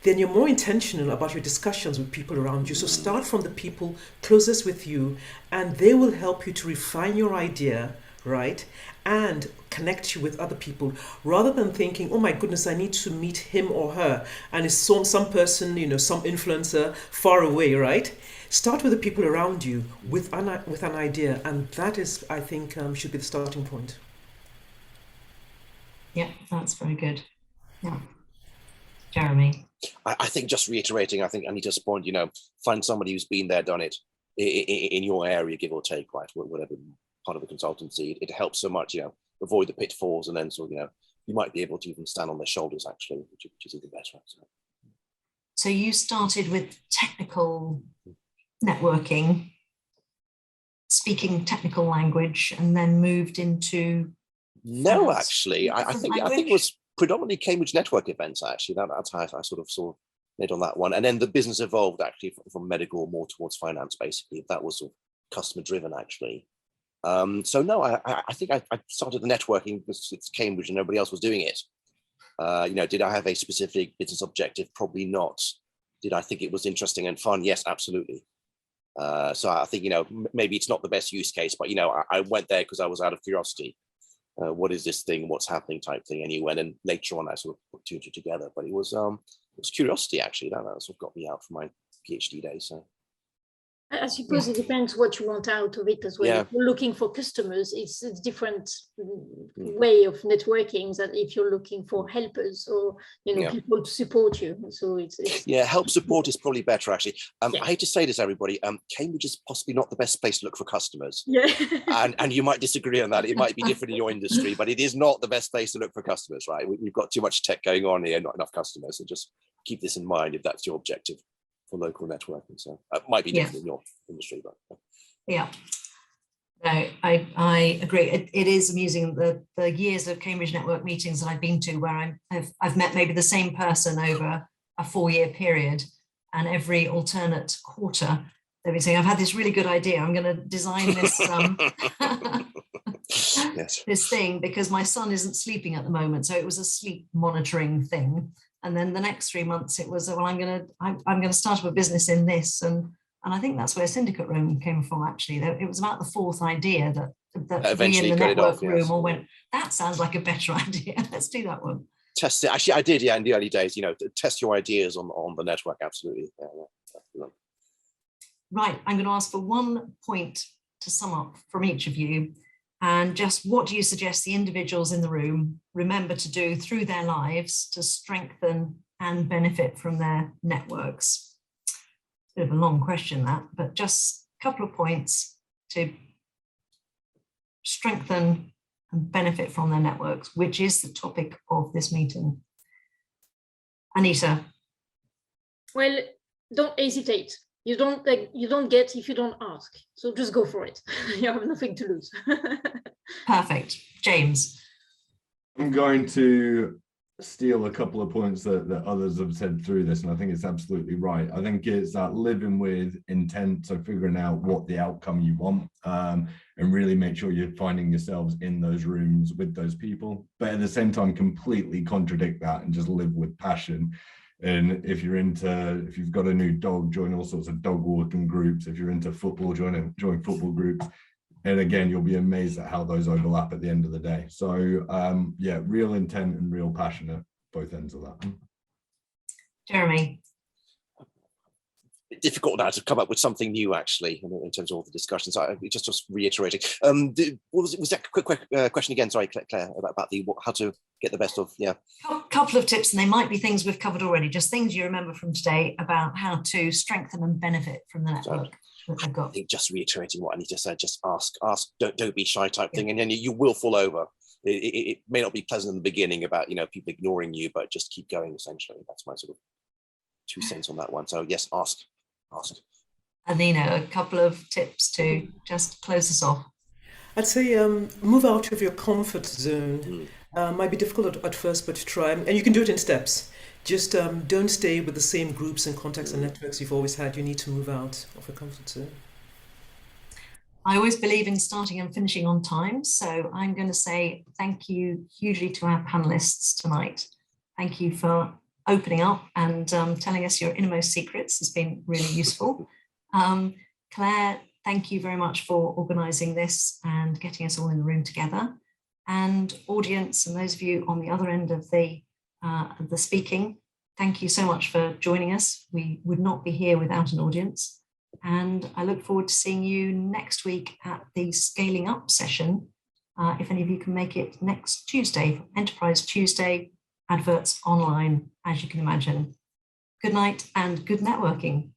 E: then you're more intentional about your discussions with people around you. So start from the people closest with you, and they will help you to refine your idea, right? And connect you with other people, rather than thinking, oh my goodness, I need to meet him or her, and it's some person, some influencer far away, right? Start with the people around you with an idea, and that is, I think, should be the starting point.
B: Yeah, that's very good. Yeah, Jeremy.
C: I think just reiterating, I think Anita's point, find somebody who's been there, done it in your area, give or take, right? Whatever part of the consultancy, it helps so much, avoid the pitfalls, and then you might be able to even stand on their shoulders, actually, which is even better.
B: So you started with technical networking, speaking technical language, and then moved into...
C: No, actually, I think it was predominantly Cambridge Network events, actually. That's how I sort of made on that one. And then the business evolved, actually, from medical more towards finance, basically. That was sort of customer driven, actually. So no, I think I started the networking because it's Cambridge and nobody else was doing it. Did I have a specific business objective? Probably not. Did I think it was interesting and fun? Yes, absolutely. So I think, maybe it's not the best use case, but, I went there because I was out of curiosity. What is this thing? What's happening type thing anyway. And then later on, I sort of put two and two together, but it was curiosity, actually. That sort of got me out for my PhD days. So.
D: I suppose it depends what you want out of it as well.
C: Yeah.
D: If you're looking for customers, it's a different way of networking than if you're looking for helpers or people to support you. So it's
C: help support is probably better, actually. I hate to say this, everybody. Cambridge is possibly not the best place to look for customers.
D: Yeah.
C: and you might disagree on that. It might be different in your industry, but it is not the best place to look for customers, right? We've got too much tech going on here, not enough customers. So just keep this in mind if that's your objective for local networking. So it might be different in your industry, but
B: yeah. No, I agree. It is amusing the years of Cambridge Network meetings that I've been to where I've met maybe the same person over a 4-year period, and every alternate quarter they've been saying, I've had this really good idea. I'm going to design this
C: Yes.
B: this thing because my son isn't sleeping at the moment. So it was a sleep monitoring thing. And then the next 3 months it was, well, I'm going to start up a business in this. And I think that's where Syndicate Room came from, actually. It was about the 4th idea that
C: Eventually
B: we in the network
C: off,
B: room
C: yes.
B: all went, that sounds like a better idea. Let's do that one.
C: Test it. Actually, I did, yeah, in the early days, test your ideas on the network, absolutely. Yeah.
B: Right, I'm going to ask for 1 point to sum up from each of you. And just what do you suggest the individuals in the room remember to do through their lives to strengthen and benefit from their networks? Bit of a long question that, but just a couple of points to strengthen and benefit from their networks, which is the topic of this meeting. Anita.
D: Well, don't hesitate. You don't get if you don't ask. So just go for it. You have nothing to lose.
B: Perfect. James.
F: I'm going to steal a couple of points that others have said through this, and I think it's absolutely right. I think it's that living with intent, so figuring out what the outcome you want, and really make sure you're finding yourselves in those rooms with those people, but at the same time completely contradict that and just live with passion. And if you've got a new dog, join all sorts of dog walking groups. If you're into football, join football groups. And again, you'll be amazed at how those overlap at the end of the day. So yeah, real intent and real passion at both ends of that.
B: Jeremy.
C: Difficult now to come up with something new, actually, in terms of all the discussions. Just reiterating. Was that quick question again? Sorry, Claire, about how to get the best of, yeah.
B: A couple of tips, and they might be things we've covered already, just things you remember from today about how to strengthen and benefit from the network that they've got.
C: I think just reiterating what Anita said, just ask, don't be shy type thing, and then you will fall over. It may not be pleasant in the beginning about, people ignoring you, but just keep going, essentially. That's my sort of 2 cents on that one. So yes, ask.
B: Anino, a couple of tips to just close us off.
E: I'd say move out of your comfort zone. Might be difficult at first, but try. And you can do it in steps. Just don't stay with the same groups and contacts and networks you've always had. You need to move out of your comfort zone.
B: I always believe in starting and finishing on time. So I'm going to say thank you hugely to our panelists tonight. Thank you for opening up and telling us your innermost secrets. Has been really useful. Claire, thank you very much for organising this and getting us all in the room together. And audience and those of you on the other end of the speaking, thank you so much for joining us. We would not be here without an audience. And I look forward to seeing you next week at the Scaling Up session. If any of you can make it next Tuesday, Enterprise Tuesday, adverts online, as you can imagine. Good night and good networking.